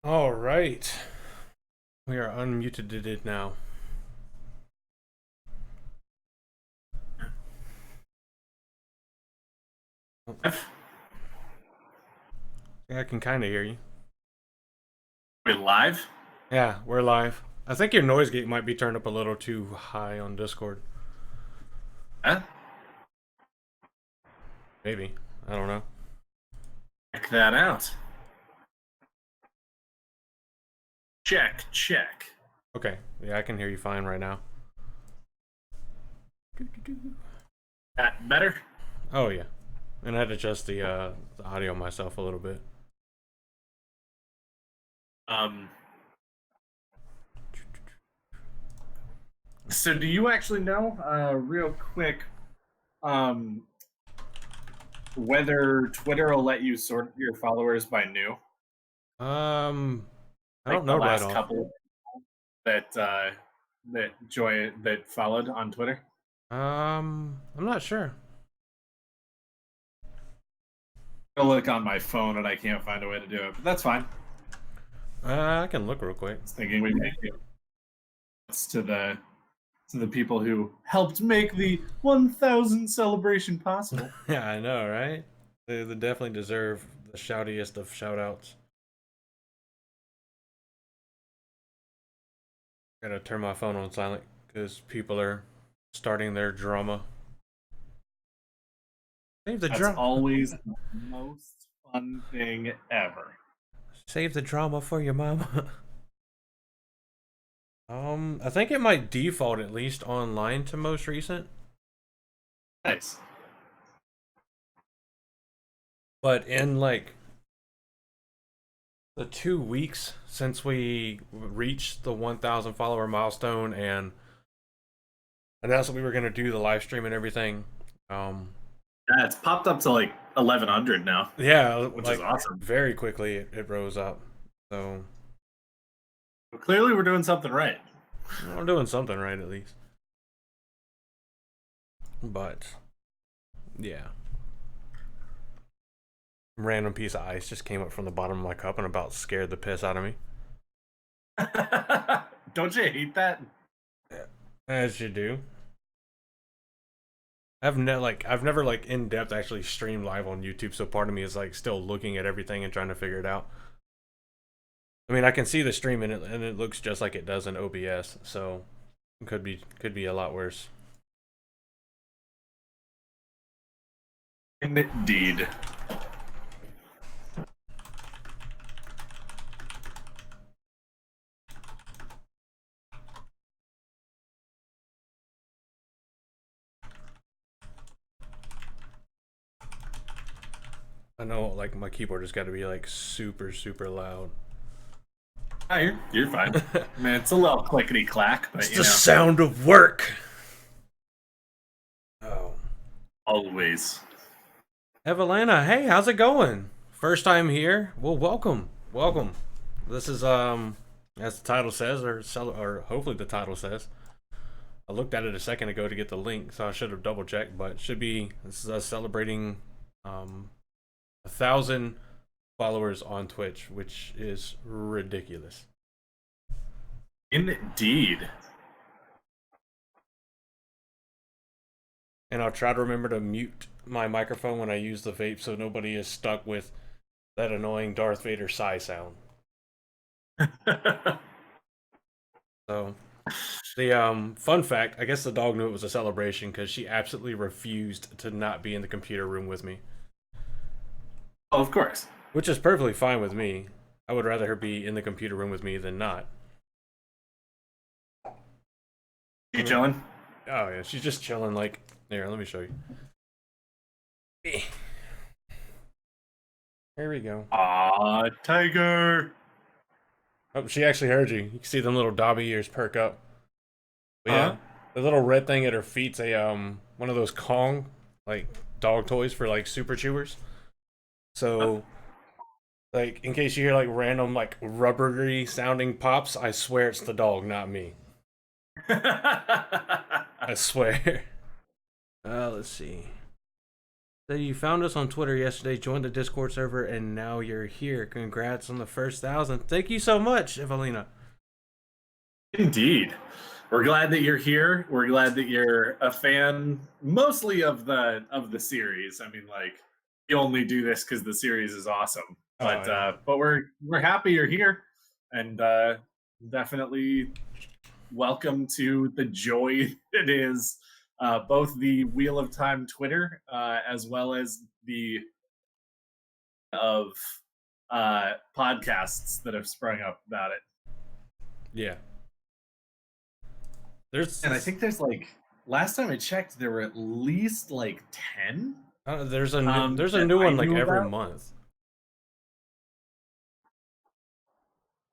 All right. We are unmuted it now. Yeah, I can kind of hear you. We're live? Yeah, we're live. I think your noise gate might be turned up a little too high on Discord. Huh? Maybe. I don't know. Check that out. Check, check. Okay. Yeah, I can hear you fine right now. That better? Oh, yeah. And I had to adjust the audio myself a little bit. So do you actually know, real quick, whether Twitter will let you sort your followers by new, Um, I like don't the know right last off. couple that followed on Twitter? I'm not sure. I'll look on my phone and I can't find a way to do it, but that's fine. I can look real quick. I was thinking we make it to the people who helped make the 1,000 celebration possible. Yeah, I know, right? They definitely deserve the shoutiest of shout outs. Gotta turn my phone on silent because people are starting their drama. Save the That's drama. always the most fun thing ever. Save the drama for your mama. I think it might default at least online to most recent, Nice. but in like the 2 weeks since we reached the 1,000 follower milestone and announced that we were gonna do the live stream and everything, um, Yeah, it's popped up to like 1,100 now, yeah, which is like awesome. very quickly it rose up. So But clearly, we're doing something right. I'm doing something right at least. But yeah, random piece of ice just came up from the bottom of my cup and about scared the piss out of me. Don't you hate that? As you do. I've never like in depth actually streamed live on YouTube, so part of me is like still looking at everything and trying to figure it out. I mean, I can see the stream in it, and it looks just like it does in OBS, so it could be a lot worse. Indeed. I know, like my keyboard has got to be like super loud. Oh, you're fine. Man, it's a little clickety clack, but It's you the know, sound of work. Oh, always. Evelina, hey, how's it going? First time here? Well, welcome. This is as the title says, or hopefully the title says. I looked at it a second ago to get the link, so I should have double checked. But it should be this is us celebrating 1,000 followers on Twitch, which is ridiculous. Indeed. And I'll try to remember to mute my microphone when I use the vape, so nobody is stuck with that annoying Darth Vader sigh sound. So the fun fact, I guess the dog knew it was a celebration because she absolutely refused to not be in the computer room with me, Oh, of course. which is perfectly fine with me. I would rather her be in the computer room with me than not. You chilling? Oh yeah, she's just chilling. Like here, let me show you. Here we go. Aw, tiger. Oh, she actually heard you. You can see them little Dobby ears perk up. But yeah, Huh? the little red thing at her feet's a one of those Kong like dog toys for like super chewers. So like in case you hear like random like rubbery sounding pops, I swear it's the dog, not me. I swear. Let's see. So you found us on Twitter yesterday, joined the Discord server, and now you're here. Congrats on the first 1,000. Thank you so much, Evelina. Indeed. We're glad that you're here. We're glad that you're a fan, mostly of the series. I mean, like, you only do this because the series is awesome. Oh yeah. But we're happy you're here, and definitely welcome to the joy that is both the Wheel of Time Twitter as well as the of podcasts that have sprung up about it. Yeah. There's And I think there's like last time I checked, there were at least like 10. there's a That new I one like knew every about. month.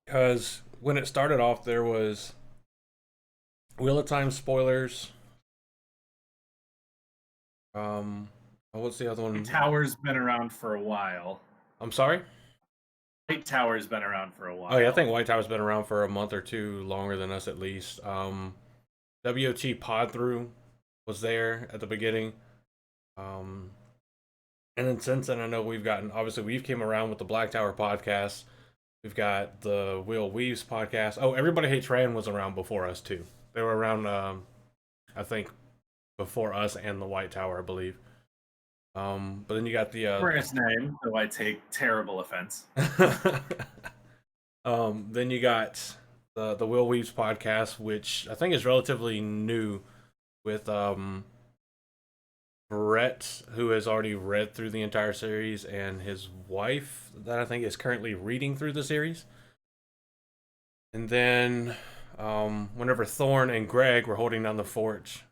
Because when it started off, there was Wheel of Time spoilers, What's the other one? Tower's been around for a while. I'm sorry. White Tower's been around for a Oh yeah, I while. think White Tower's been around for a month or two longer than us at least. WOT Pod Through was there at the beginning. Um, and then since then, I know we've came around with the Black Tower podcast. We've got the Will Weaves podcast. Oh, Everybody Hates Rand was around before us too. They were around, I think, before us and the White Tower, I believe. But then you got the Humorous name, though I take terrible offense. then you got the Will Weaves podcast, which I think is relatively new, with Brett, who has already read through the entire series, and his wife, that I think is currently reading through the series. And then, whenever Thorn and Greg were holding down the fort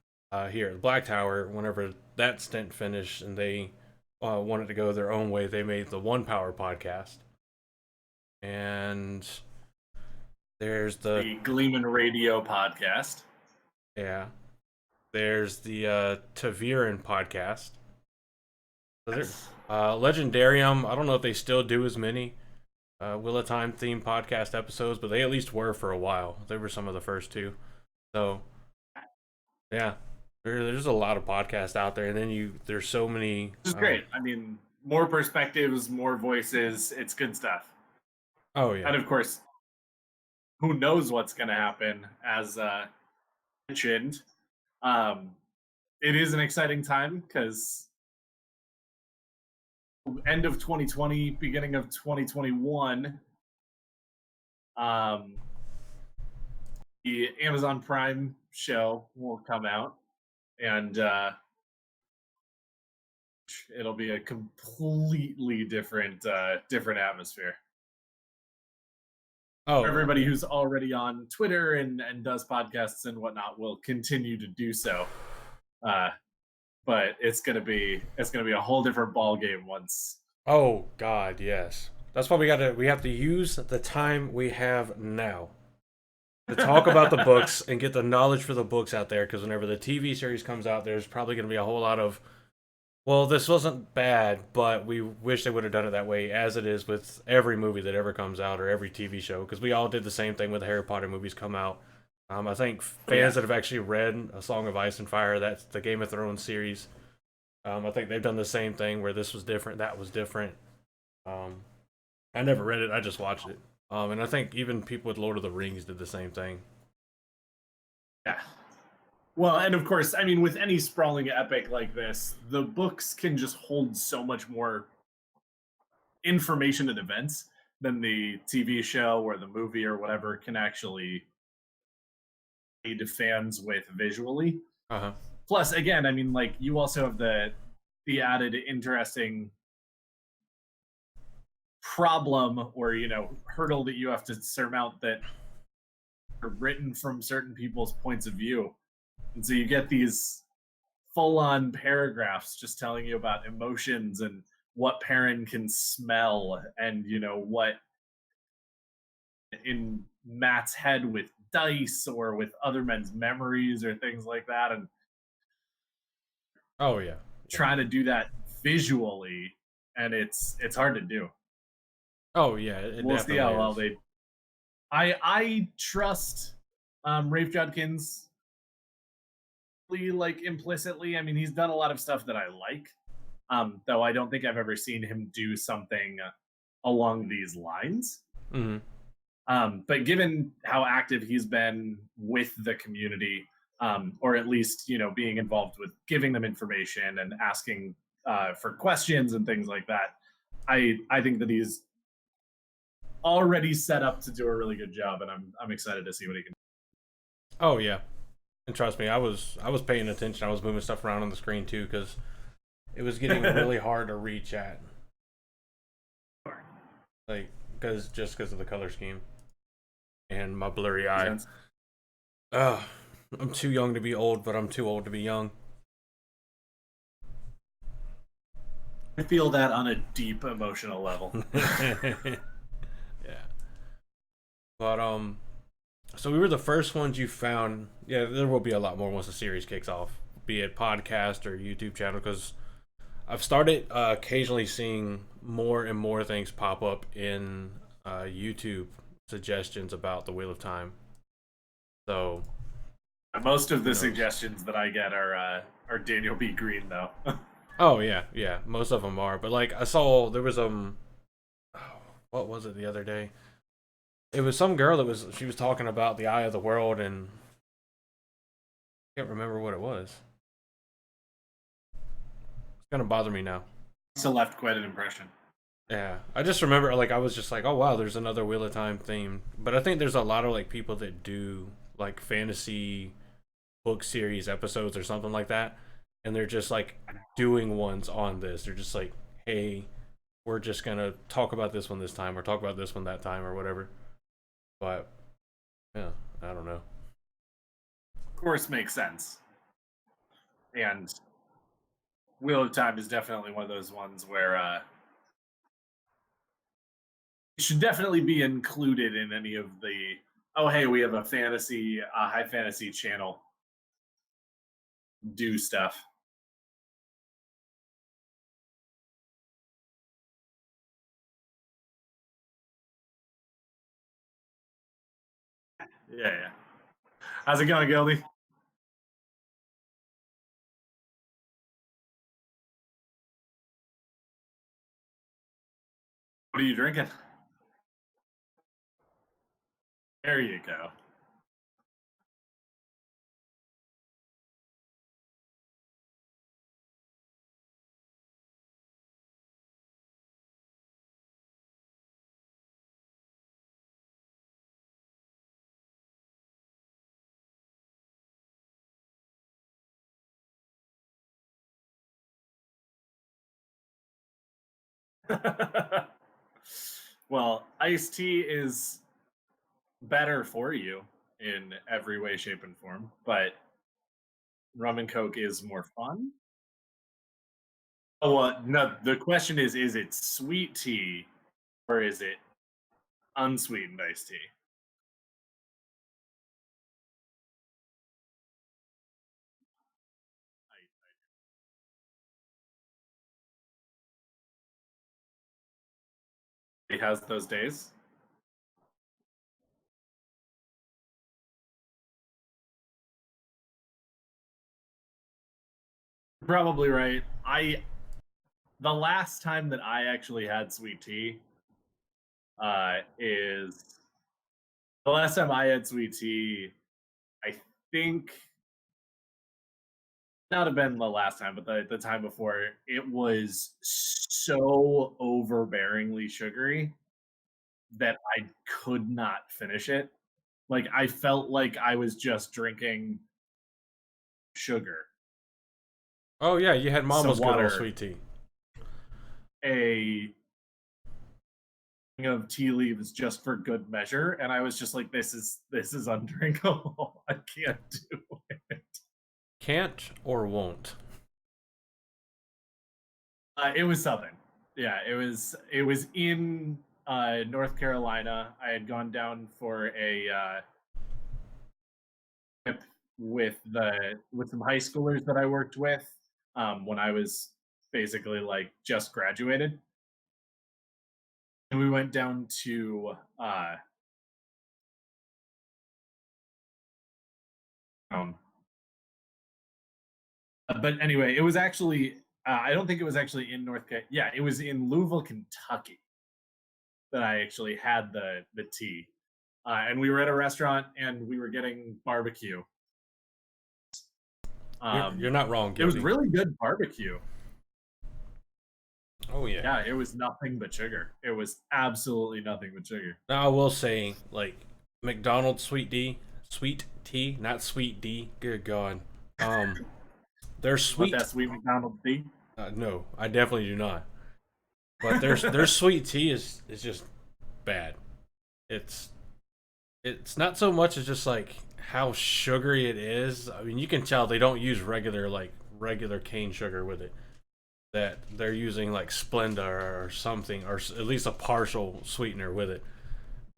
here at the Black Tower, whenever that stint finished and they wanted to go their own way, they made the One Power podcast. And there's The Gleeman Radio podcast. yeah, there's the Taviran podcast. So there's Legendarium. I don't know if they still do as many Wheel of Time themed podcast episodes, but they at least were for a while. They were some of the first two. So yeah, there's a lot of podcasts out there, and then there's so many. Which is great. I mean, more perspectives, more voices. It's good stuff. Oh yeah, And of course, who knows what's going to happen? As mentioned, it is an exciting time because end of 2020, beginning of 2021, the Amazon Prime show will come out, and it'll be a completely different atmosphere. oh Everybody who's already on Twitter and does podcasts and whatnot will continue to do so. But it's gonna be a whole different ball game once. oh God, yes. That's why we have to use the time we have now to talk about the books and get the knowledge for the books out there. Because whenever the TV series comes out, there's probably going to be a whole lot of, well, this wasn't bad, but we wish they would have done it that way, as it is with every movie that ever comes out or every TV show. Because we all did the same thing with the Harry Potter movies come out. I think fans that have actually read A Song of Ice and Fire, that's the Game of Thrones series, I think they've done the same thing where this was different, that was different. I never read it, I just watched it. And I think even people with Lord of the Rings did the same thing. Yeah. Well, and of course, I mean, with any sprawling epic like this, the books can just hold so much more information and events than the TV show or the movie or whatever can actually aid fans with visually. Uh-huh. Plus, again, I mean, like, you also have the added interesting problem or hurdle that you have to surmount that are written from certain people's points of view, and so you get these full-on paragraphs just telling you about emotions and what Perrin can smell, and what in Matt's head with dice or with other men's memories or things like that, and Oh yeah. trying to do that visually, and it's hard to do. Oh yeah, it We'll see how well is. they. I trust Rafe Judkins, like, implicitly. I mean, he's done a lot of stuff that I like, though I don't think I've ever seen him do something along these lines. But given how active he's been with the community, or at least being involved with giving them information and asking for questions and things like that, I think that he's already set up to do a really good job, and I'm excited to see what he can do. Oh yeah, and trust me, I was paying attention. I was moving stuff around on the screen too because it was getting really hard to reach at, like because of the color scheme and my blurry eye. I'm too young to be old, but I'm too old to be young. I feel that on a deep emotional level. Yeah. But so we were the first ones you found. Yeah, there will be a lot more once the series kicks off. be it podcast or YouTube channel, because I've started occasionally seeing more and more things pop up in YouTube suggestions about the Wheel of Time. So Most of the who knows? suggestions that I get are Daniel B. Green though. Oh yeah, yeah. Most of them are, but like I saw there was oh, what was it the other day? It was some girl that she was talking about the Eye of the World, and I can't remember what it was. It's gonna bother me now. So left quite an impression. Yeah, I just remember like I was just like, oh wow, there's another Wheel of Time theme. But I think there's a lot of like people that do like fantasy book series episodes or something like that, and they're just like doing ones on this. They're just like, hey, we're just gonna talk about this one this time, or talk about this one that time, or whatever. But yeah, I don't know. Of course, makes sense. And Wheel of Time is definitely one of those ones where it should definitely be included in any of the. Oh, hey, we have a fantasy, high fantasy channel. Do stuff. Yeah, yeah. How's it going, Gildy? What are you drinking? There you go. Well, iced tea is better for you in every way, shape, and form, but rum and coke is more fun. Oh, no. The question is it sweet tea or is it unsweetened iced tea? It has those days. Probably right. The last time that I actually had sweet tea is the last time I had sweet tea. I think not have been the last time, but the time before. It was so overbearingly sugary that I could not finish it. Like I felt like I was just drinking sugar. Oh yeah, you had Some Mama's good old water, sweet tea. a of tea leaves just for good measure, and I was just like, this is undrinkable. I can't do it. Can't or won't. It was something. Yeah, it was in North Carolina. I had gone down for a trip with some high schoolers that I worked with when I was basically like just graduated, and we went down to um, but anyway, it was actually I don't think it was actually in North Carolina. Yeah, it was in Louisville, Kentucky that I actually had the tea. And we were at a restaurant and we were getting barbecue. You're not wrong, It was Guilty. really good barbecue. Oh yeah. Yeah, it was nothing but sugar. It was absolutely nothing but sugar. Now I will say, like McDonald's sweet tea, not sweet D. Good God. Their What sweet. that sweet McDonald's tea? No, I definitely do not. But their sweet tea is just bad. It's it's not so much as just like how sugary it is. I mean, you can tell they don't use regular cane sugar with it. That they're using like Splenda or something, or at least a partial sweetener with it.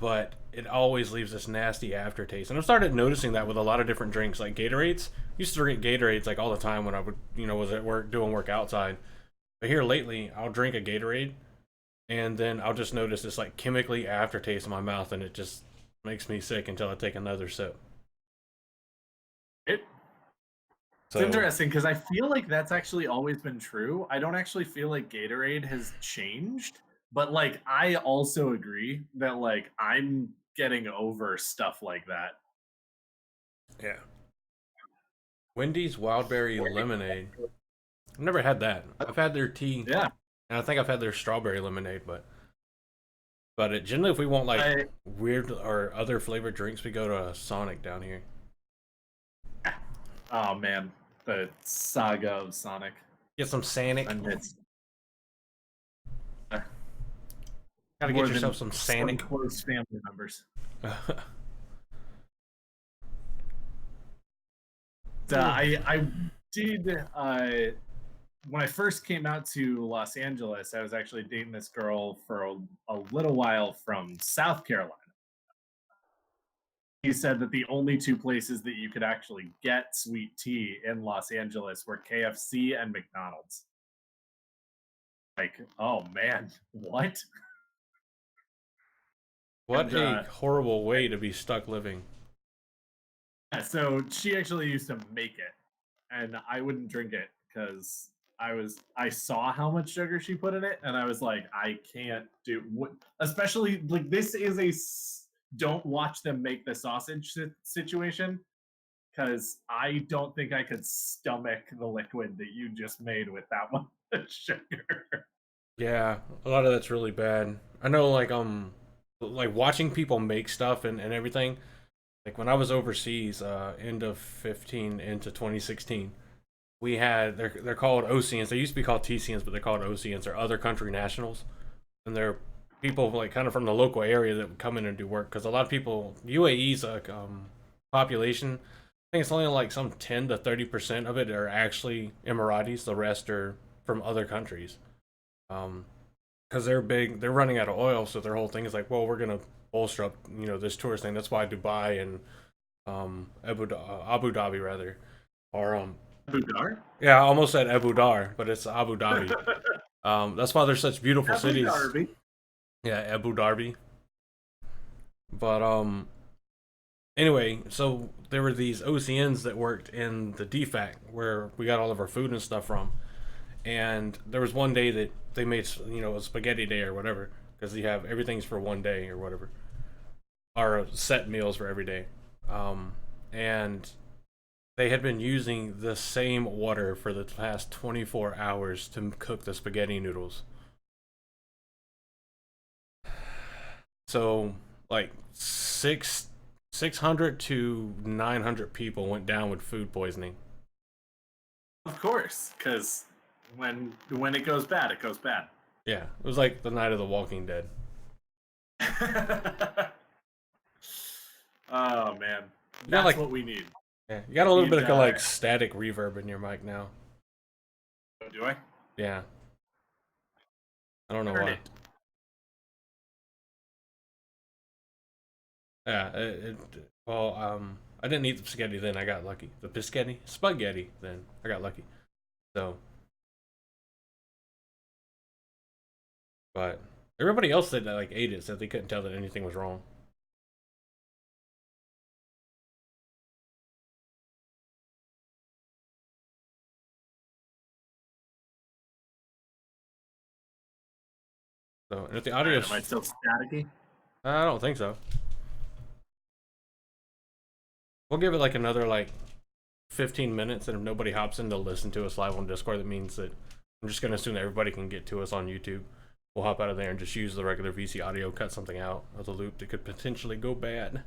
but it always leaves this nasty aftertaste. And I've started noticing that with a lot of different drinks, like Gatorades. Used to drink Gatorades like all the time when I would, was at work doing work outside. But here lately, I'll drink a Gatorade, and then I'll just notice this like chemically aftertaste in my mouth, and it just makes me sick until I take another sip. It, So it's interesting because I feel like that's actually always been true. I don't actually feel like Gatorade has changed, but like I also agree that like I'm getting over stuff like that. yeah, Wendy's Wildberry Lemonade. I've never had that. I've had their tea, Yeah. and I think I've had their strawberry lemonade, but generally, if we want like weird or other flavored drinks, we go to Sonic down here. Oh man, the saga of Sonic. Get some Sonic. And it's Gotta more get yourself than some Sonic. close family members. I did when I first came out to Los Angeles, I was actually dating this girl for a little while from South Carolina. He said that the only two places that you could actually get sweet tea in Los Angeles were KFC and McDonald's. Like, oh man, what? What And, a horrible way to be stuck living. So she actually used to make it, and I wouldn't drink it because I saw how much sugar she put in it, and I was like, I can't do what. Especially like this is don't watch them make the sausage situation because I don't think I could stomach the liquid that you just made with that much sugar. Yeah, a lot of that's really bad. I know, like watching people make stuff and everything. Like when I was overseas, end of 15 into 2016, we had they're called OCNs. They used to be called TCNs, but they're called OCNs or other country nationals, and they're people like kind of from the local area that would come in and do work. Because a lot of people, UAE's like population, I think it's only like some 10 to 30% of it are actually Emiratis. The rest are from other countries. Because they're big, they're running out of oil, so their whole thing is like, well, we're gonna bolster up, this tourist thing. That's why Dubai and Abu Dhabi rather, or Abu Dhabi? yeah, I almost said Abu Dar, but it's Abu Dhabi. That's why there's such beautiful Abu cities. Dhabi. Yeah, Abu Dhabi. But anyway, so there were these OCNs that worked in the DFAC where we got all of our food and stuff from. And there was one day that they made, a spaghetti day or whatever, because you have everything's for one day or whatever, or set meals for every day. And they had been using the same water for the past 24 hours to cook the spaghetti noodles. So, like 600 to 900 people went down with food poisoning. Of course, because when it goes bad, it goes bad. Yeah, it was like the night of the Walking Dead. Oh man, got, that's what we need. Yeah, you got a little bit of like static reverb in your mic now. Do I? Yeah. I don't know why. Yeah, I didn't eat the spaghetti then. I got lucky. The spaghetti. Then I got lucky. So, but everybody else that like ate it said they couldn't tell that anything was wrong. So, and if the audio, am I still staticky? I don't think so. We'll give it like another like 15 minutes, and if nobody hops in to listen to us live on Discord, that means that I'm just gonna assume that everybody can get to us on YouTube. We'll hop out of there and just use the regular VC audio, cut something out of the loop that could potentially go bad.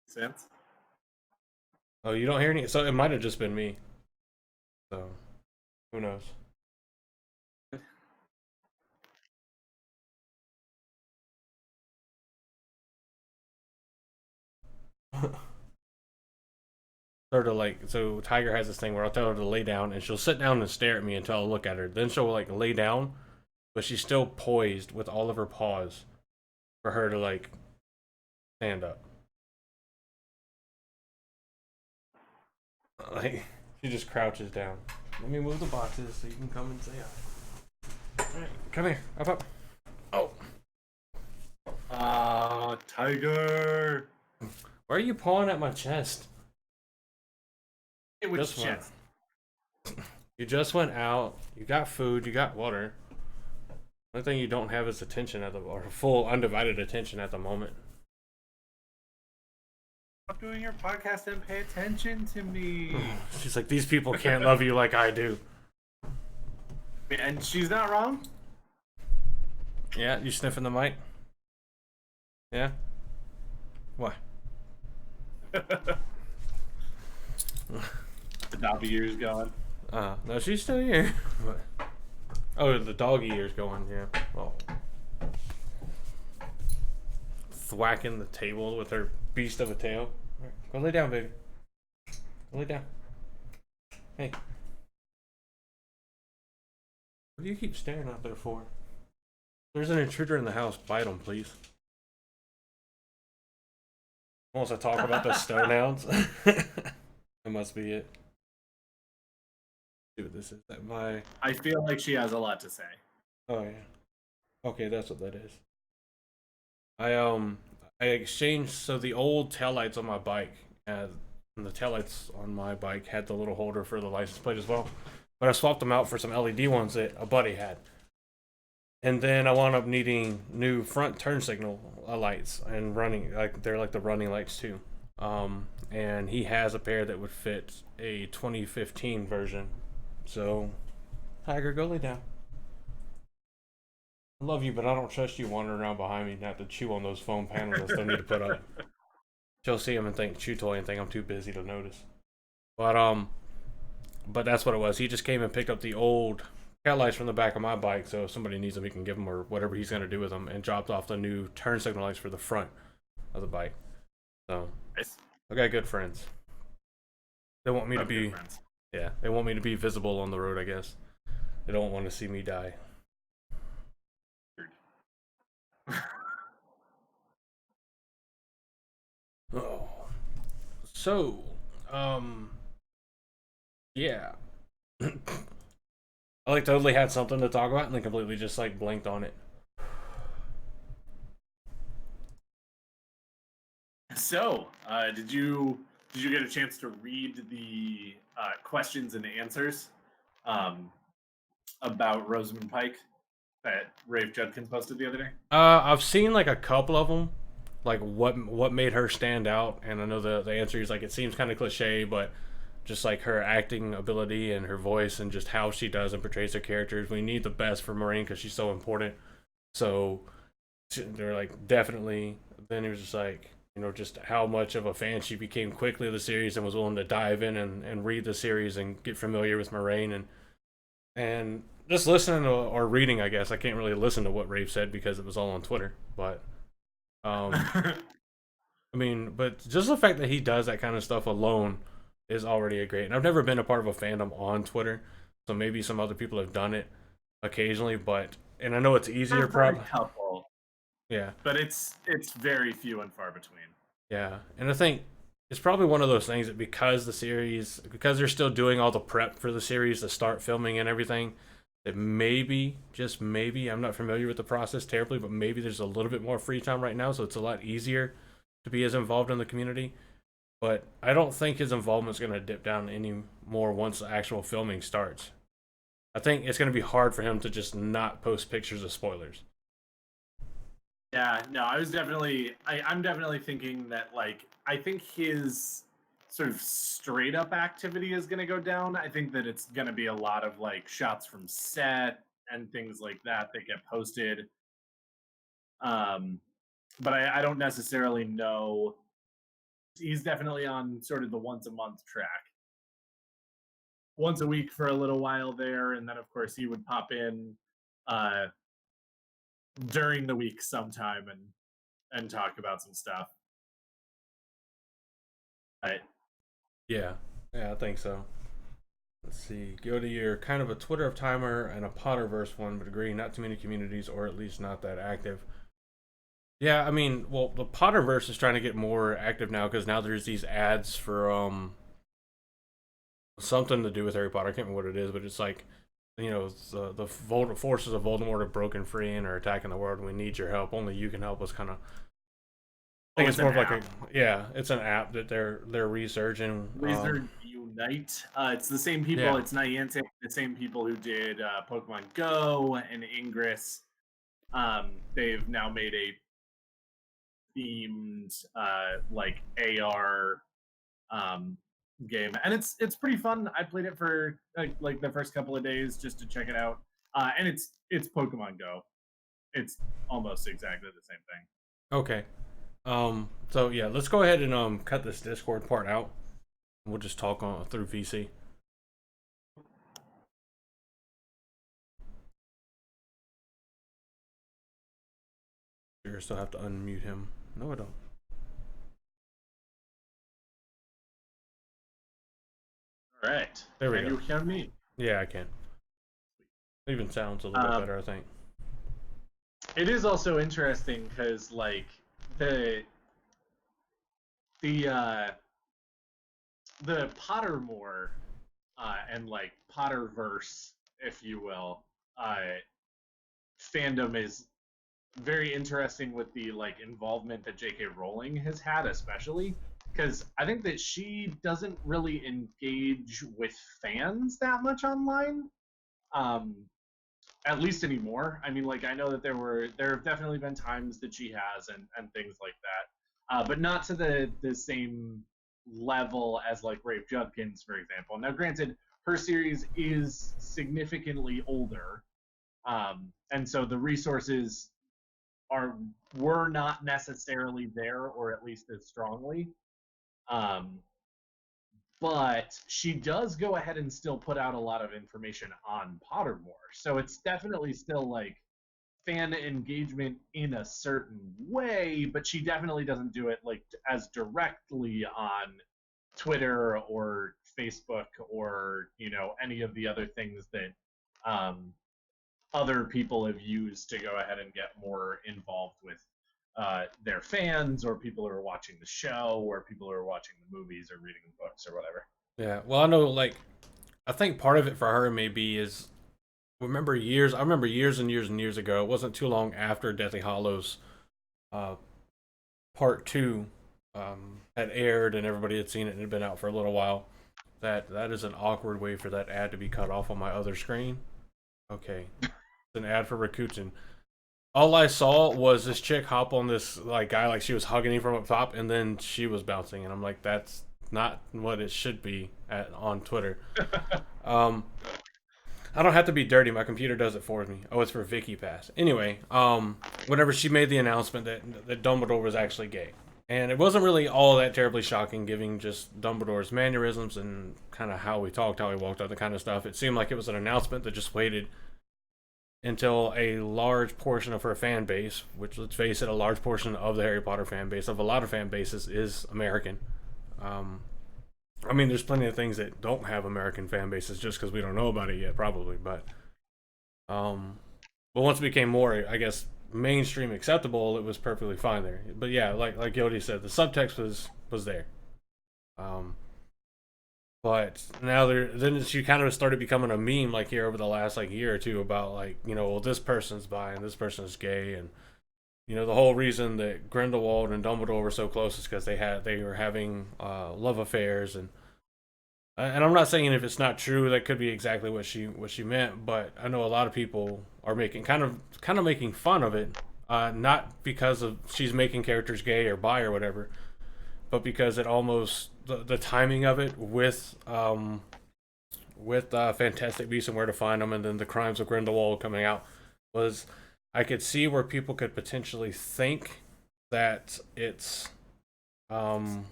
Sense. Oh, you don't hear any? So it might have just been me. So, who knows? Sort of like, so Tiger has this thing where I'll tell her to lay down, and she'll sit down and stare at me until I look at her. Then she'll like lay down, but she's still poised with all of her paws for her to like Stand up. Like, she just crouches down. Let me move the boxes so you can come and say hi. Alright, come here. Up. Oh. Ah, tiger. Why are you pawing at my chest? It was Just went. chest. You just went out. You got food. You got water. The only thing you don't have is attention or full undivided attention at the moment. Stop doing your podcast and pay attention to me. She's like, these people can't love you like I do. And she's not wrong. Yeah, you sniffing the mic? Yeah? Why? The doggy ears going. No, she's still here. Oh, the doggy ears going, yeah. Oh. Thwacking the table with her beast of a tail. Right, go lay down, baby. Go lay down. Hey. What do you keep staring out there for? There's an intruder in the house. Bite him, please. Once I talk about the stone hounds. That must be it. See what this is. That my. I feel like she has a lot to say. Oh yeah. Okay, that's what that is. I exchanged so the old taillights on my bike and the taillights on my bike had the little holder for the license plate as well. But I swapped them out for some LED ones that a buddy had. And then I wound up needing new front turn signal lights and running like they're like the running lights too. And he has a pair that would fit a 2015 version. So, Tiger, go lay down. I love you, but I don't trust you wandering around behind me and have to chew on those foam panels I still need to put up. She'll see them and think chew toy and think I'm too busy to notice. But that's what it was. He just came and picked up the old headlights from the back of my bike, so if somebody needs them, he can give them or whatever he's gonna do with them, and dropped off the new turn signal lights for the front of the bike. So Nice. I got good friends. They want me to be, friends. yeah, they want me to be visible on the road, I guess. They don't want to see me die. Oh. So, yeah. I like totally had something to talk about and then completely just like blinked on it. So, did you get a chance to read the questions and answers about Rosamund Pike that Rafe Judkins posted the other day? I've seen like a couple of them, like what made her stand out, and I know the answer is like it seems kind of cliche, but just like her acting ability and her voice and just how she does and portrays her characters. We need the best for Maureen because she's so important. So they're like definitely. Then he was just like, you know, just how much of a fan she became quickly of the series and was willing to dive in and read the series and get familiar with Moraine and just listening to, or reading, I guess. I can't really listen to what Rafe said because it was all on Twitter. But, I mean, but just the fact that he does that kind of stuff alone is already a great. And I've never been a part of a fandom on Twitter, so maybe some other people have done it occasionally. But and I know it's easier, probably. Couple, Yeah, but it's very few and far between. yeah, and I think it's probably one of those things that because they're still doing all the prep for the series to start filming and everything, that maybe, just maybe, I'm not familiar with the process terribly, but maybe there's a little bit more free time right now, so it's a lot easier to be as involved in the community. But I don't think his involvement's going to dip down any more once the actual filming starts. I think it's going to be hard for him to just not post pictures of spoilers. Yeah, no, I'm definitely thinking that, like, I think his sort of straight up activity is going to go down. I think that it's going to be a lot of like shots from set and things like that get posted. But I don't necessarily know. He's definitely on sort of the once a month track. Once a week for a little while there, and then of course he would pop in during the week sometime and talk about some stuff. Right. Yeah, yeah, I think so. Let's see. Go to your kind of a Twitter of timer and a Potterverse one, but agree not too many communities, or at least not that active. Yeah, I mean, well, the Potterverse is trying to get more active now because now there's these ads for something to do with Harry Potter. I can't remember what it is, but it's like, the forces of Voldemort have broken free and are attacking the world. We need your help. Only you can help us. Kind of. I Oh, think it's it's more an of like a, app. yeah, it's an app that they're researching. Wizard Unite. It's the same people. Yeah. It's Niantic, the same people who did Pokemon Go and Ingress. They've now made a themed like AR um, game, and it's pretty fun. I played it for like the first couple of days just to check it out, and it's Pokemon Go. It's almost exactly the same thing. Okay. So yeah, let's go ahead and cut this Discord part out. We'll just talk on through VC. You still have to unmute him. No, I don't. All right, There we can go. you hear me? Yeah, I can. Even sounds a little bit Um, better, I think. it is also interesting because like the the uh, the Pottermore and like Potterverse, if you will, fandom is very interesting with the like involvement that J.K. Rowling has had, especially because I think that she doesn't really engage with fans that much online. Um, at least anymore. I mean, like I know that there have definitely been times that she has and things like that, but not to the same level as like Rafe Judkins, for example. Now, granted, her series is significantly older, and so the resources are were not necessarily there, or at least as strongly. Um, but she does go ahead and still put out a lot of information on Pottermore, so it's definitely still like fan engagement in a certain way, but she definitely doesn't do it like as directly on Twitter or Facebook or any of the other things that um, other people have used to go ahead and get more involved with their fans or people who are watching the show or people who are watching the movies or reading the books or whatever. Yeah. Well, I know, like, I think part of it for her maybe is I remember years and years and years ago. It wasn't too long after Deathly Hollows uh, Part Two had aired and everybody had seen it and it had been out for a little while. That is an awkward way for that ad to be cut off on my other screen. Okay, it's an ad for Rakuten. All I saw was this chick hop on this like guy like she was hugging him from up top, and then she was bouncing, and I'm like, that's not what it should be on Twitter. Um, I don't have to be dirty. My computer does it for me. Oh, it's for Vicky Pass. Anyway, whenever she made the announcement that Dumbledore was actually gay, and it wasn't really all that terribly shocking, given just Dumbledore's mannerisms and kind of how he talked, how he walked out, the kind of stuff. It seemed like it was an announcement that just waited until a large portion of her fan base, which let's face it, a large portion of the Harry Potter fan base, of a lot of fan bases, is American. Um, I mean, there's plenty of things that don't have American fan bases just because we don't know about it yet, probably. Um, but once it became more, I guess, mainstream acceptable, it was perfectly fine there. But yeah, like Yodi said, the subtext was there. Um, but now then she kind of started becoming a meme like here over the last like year or two about like well, this person's bi and this person's gay, and the whole reason that Grindelwald and Dumbledore were so close is because they were having love affairs, and I'm not saying if it's not true that could be exactly what she meant, but I know a lot of people are making kind of making fun of it, not because of she's making characters gay or bi or whatever, but because it almost the timing of it with Fantastic Beasts and Where to Find Them, and then the Crimes of Grindelwald coming out, was I could see where people could potentially think that it's um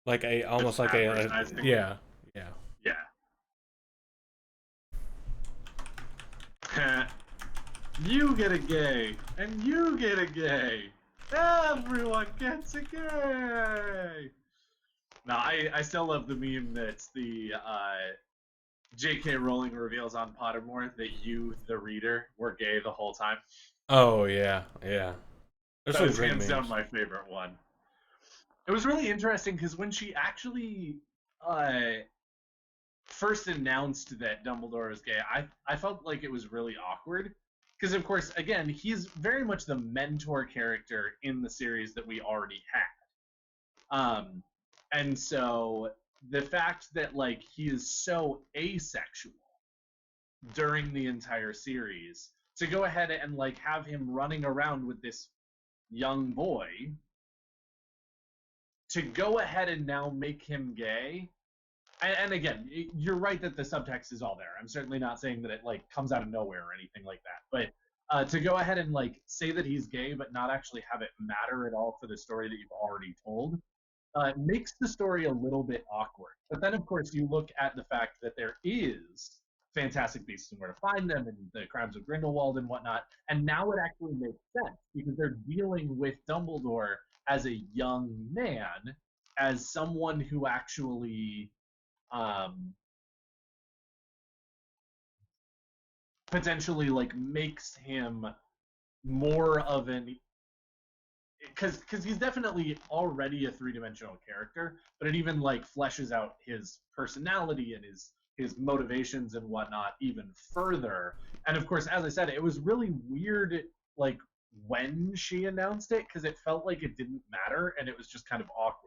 like a Just almost like a advertising. yeah, yeah. Yeah. You get a gay, and you get a gay. Everyone gets a gay. Now, I still love the meme that's J.K. Rowling reveals on Pottermore that you, the reader, were gay the whole time. Oh yeah, yeah. There's That some is great hands down memes. my favorite one. It was really interesting because when she actually uh, first announced that Dumbledore was gay, I felt like it was really awkward because, of course, again, he's very much the mentor character in the series that we already had. And so the fact that like he is so asexual during the entire series, to go ahead and like have him running around with this young boy, to go ahead and now make him gay. And again, you're right that the subtext is all there. I'm certainly not saying that it like comes out of nowhere or anything like that. But to go ahead and like say that he's gay, but not actually have it matter at all for the story that you've already told, makes the story a little bit awkward. But then, of course, you look at the fact that there is Fantastic Beasts and Where to Find Them and the Crimes of Grindelwald and whatnot, and now it actually makes sense because they're dealing with Dumbledore as a young man, as someone who actually um, potentially like makes him more of an, because he's definitely already a three-dimensional character, but it even like fleshes out his personality and his motivations and whatnot even further. And of course, as I said, it was really weird like when she announced it because it felt like it didn't matter and it was just kind of awkward.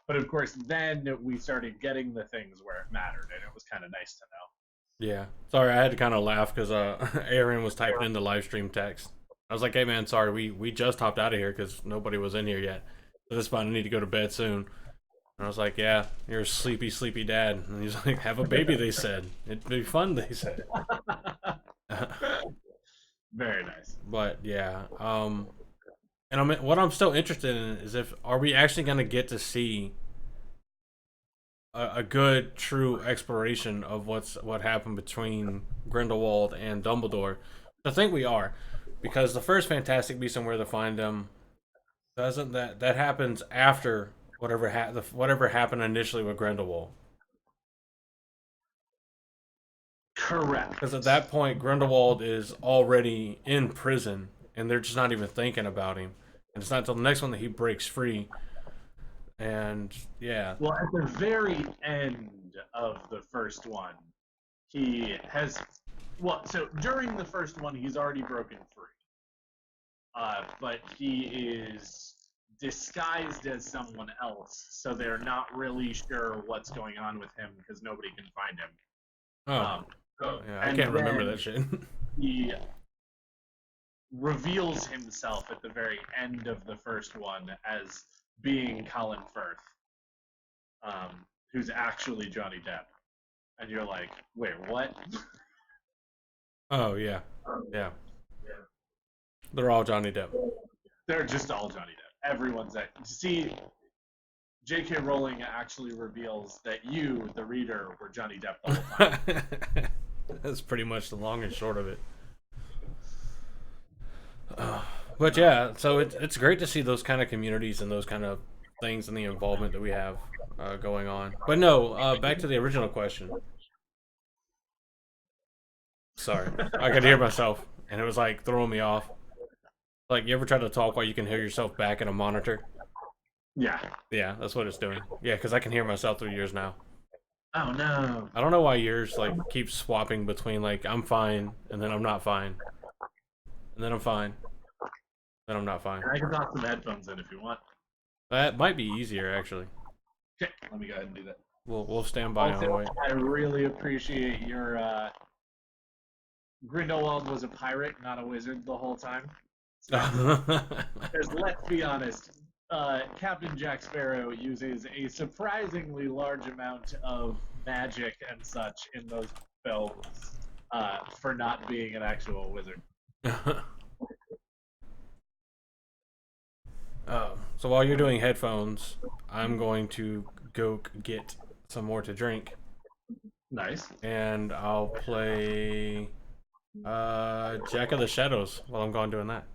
But of course, then we started getting the things where it mattered, and it was kind of nice to know. Yeah. Sorry, I had to kind of laugh because Aaron was typing in the live stream text. I was like, "Hey man, sorry, we just hopped out of here because nobody was in here yet. So this is fine. I need to go to bed soon." And I was like, "Yeah, you're a sleepy, sleepy dad." And he's like, "Have a baby." They said it'd be fun. They said. Very nice. But yeah, and what I'm still interested in is if are we actually gonna get to see a good, true exploration of what happened between Grindelwald and Dumbledore. I think we are, because the first Fantastic Beasts and Where to Find Them doesn't that happens after whatever happened initially with Grindelwald. Because at Correct. that point, Grindelwald is already in prison, and they're just not even thinking about him. And it's not until the next one that he breaks free. And yeah, Well, at the very end of the first one, he has. Well, so during the first one, he's already broken free. But he is disguised as someone else, so they're not really sure what's going on with him because nobody can find him. oh Um, yeah, I and can't remember then that shit. he reveals himself at the very end of the first one as being Colin Firth, who's actually Johnny Depp. And you're like, wait, what? Oh yeah, yeah, they're all Johnny Depp. They're just all Johnny Depp. Everyone's that. See, J.K. Rowling actually reveals that you, the reader, were Johnny Depp the whole time. That's pretty much the long and short of it. Uh, but yeah, so it's great to see those kind of communities and those kind of things and the involvement that we have going on. But no, back to the original question. Sorry, I could hear myself, and it was like throwing me off. Like you ever try to talk while you can hear yourself back in a monitor? Yeah. Yeah, that's what it's doing. Yeah, because I can hear myself through yours now. Oh no. I don't know why yours like keeps swapping between like I'm fine and then I'm not fine and then I'm fine, then I'm not fine. I can toss some headphones in if you want. That might be easier actually. Okay, let me go ahead and do that. We'll stand by and Also, wait. I really appreciate your Grindelwald was a pirate, not a wizard, the whole time. It's nice. Because let's be honest, Captain Jack Sparrow uses a surprisingly large amount of magic and such in those films for not being an actual wizard. So while you're doing headphones, I'm going to go get some more to drink, Nice. and I'll play Jack of the Shadows while I'm gone doing that.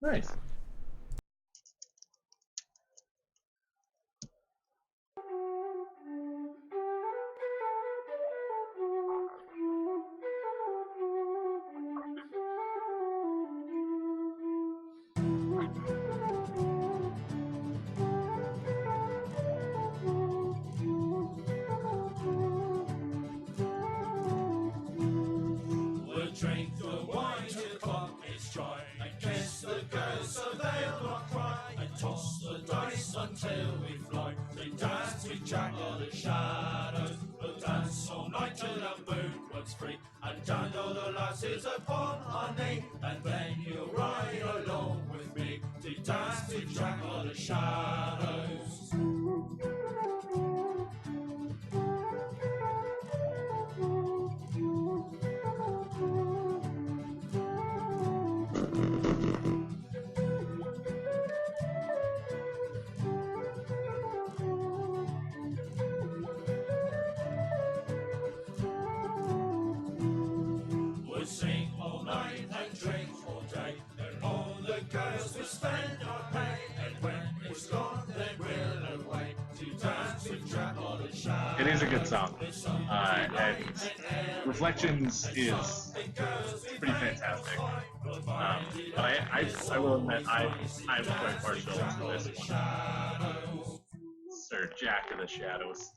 Nice. once free, and down all the lasses upon our knee, and then you'll ride along with me to dance to Jack of the Shadows. We'll sing all night and drink all day, and all the girls will spend our pay, and when it's gone then we'll away to dance with Jack of the Shadows. It is a good song. And Reflections is pretty fantastic. But I will admit, I'm quite partial to this one. Sir Jack of the Shadows.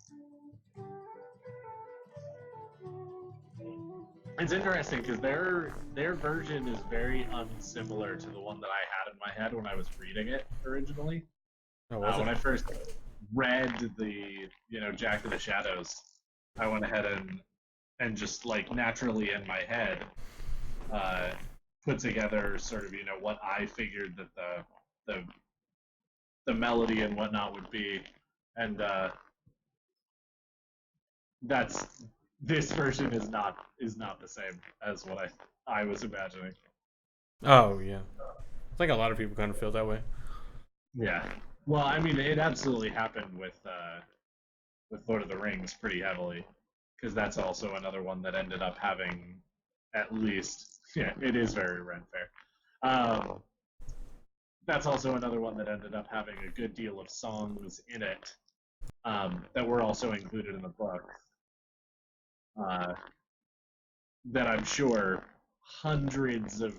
It's interesting because their version is very unsimilar to the one that I had in my head when I was reading it originally. When I first read the Jack of the Shadows, I went ahead and just like naturally in my head put together sort of what I figured that the melody and whatnot would be, and this version is not the same as what I was imagining. Oh yeah, I think a lot of people kind of feel that way. Yeah. Well, I mean, it absolutely happened with Lord of the Rings pretty heavily, because that's also another one that ended up having at least it is very Ren Fair. That's also another one that ended up having a good deal of songs in it that were also included in the book. That I'm sure hundreds of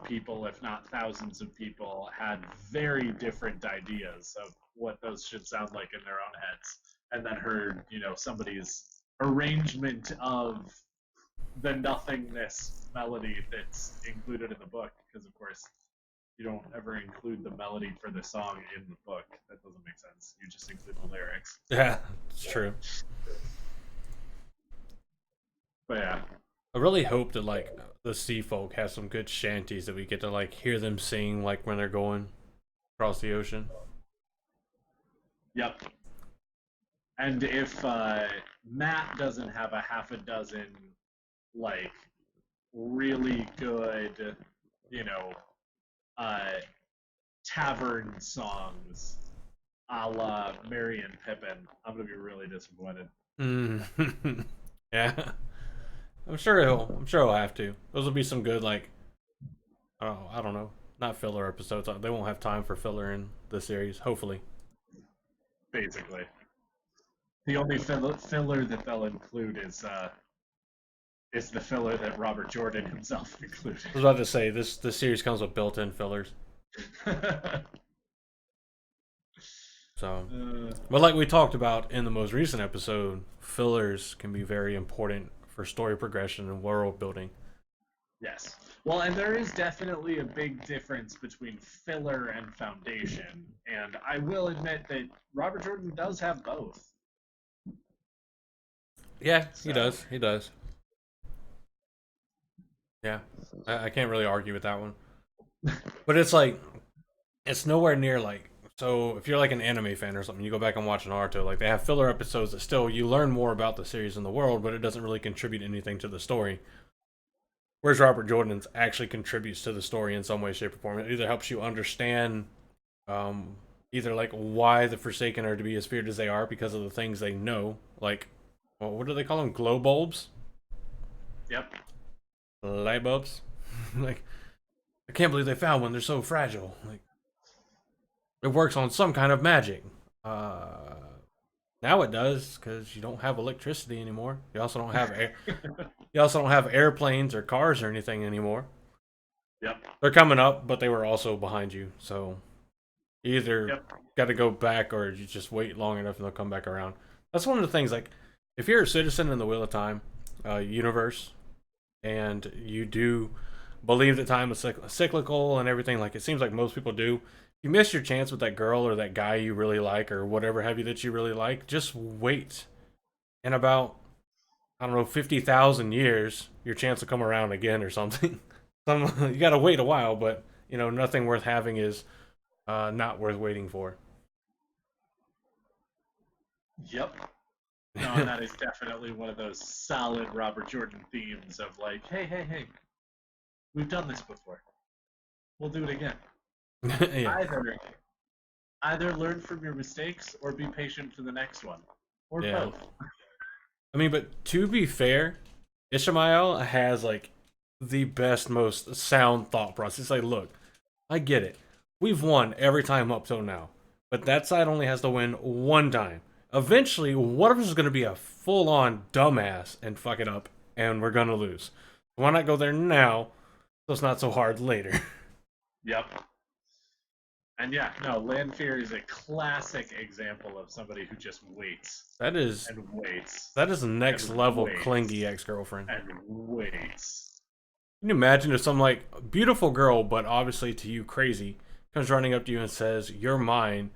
people, if not thousands of people, had very different ideas of what those should sound like in their own heads, and then heard, somebody's arrangement of the nothingness melody that's included in the book, because of course you don't ever include the melody for the song in the book. That doesn't make sense. You just include the lyrics. Yeah, it's true. But yeah. I really hope that like the sea folk have some good shanties that we get to like hear them sing like when they're going across the ocean. Yep. And if Matt doesn't have a half a dozen like really good, tavern songs a la Merry and Pippin, I'm gonna be really disappointed. Yeah. I'm sure he'll have to. Those will be some good like I don't know, not filler episodes. They won't have time for filler in the series, hopefully. Basically. The only filler that they'll include is the filler that Robert Jordan himself included. I was about to say this series comes with built-in fillers. So, but like we talked about in the most recent episode, fillers can be very important for story progression and world building. Yes. Well, and there is definitely a big difference between filler and foundation, and I will admit that Robert Jordan does have both. Yeah, he does. He does. Yeah, I can't really argue with that one. But it's like, it's nowhere near like, so if you're like an anime fan or something, you go back and watch Naruto, like they have filler episodes that still, you learn more about the series and the world, but it doesn't really contribute anything to the story. Whereas Robert Jordan's actually contributes to the story in some way, shape, or form. It either helps you understand either like why the Forsaken are to be as feared as they are because of the things they know, like, well, what do they call them? Glow bulbs? Yep. Light bulbs? Like, I can't believe they found one. They're so fragile. Like, it works on some kind of magic. Now it does because you don't have electricity anymore. You also don't have air. You also don't have airplanes or cars or anything anymore. Yep. They're coming up, but they were also behind you. So you either got to go back or you just wait long enough and they'll come back around. That's one of the things. Like, if you're a citizen in the Wheel of Time universe and you do believe that time is cyclical and everything, like it seems like most people do, you miss your chance with that girl or that guy you really like or whatever have you that you really like, just wait. In about I don't know, 50,000 years, your chance will come around again or something. You gotta wait a while, but nothing worth having is not worth waiting for. Yep. No, and that is definitely one of those solid Robert Jordan themes of like, hey, we've done this before. We'll do it again. Yeah. Either learn from your mistakes or be patient for the next one. Or Yeah. both. I mean, but to be fair, Ishmael has like the best, most sound thought process. It's like, look, I get it. We've won every time up till now, but that side only has to win one time. Eventually, one of us is going to be a full-on dumbass and fuck it up, and we're going to lose. Why not go there now, so it's not so hard later? Yep. And yeah, no, Lanfear is a classic example of somebody who just waits That is and waits next and level waits. clingy ex-girlfriend. and waits. Can you imagine if some like beautiful girl, but obviously to you crazy, comes running up to you and says, "You're mine.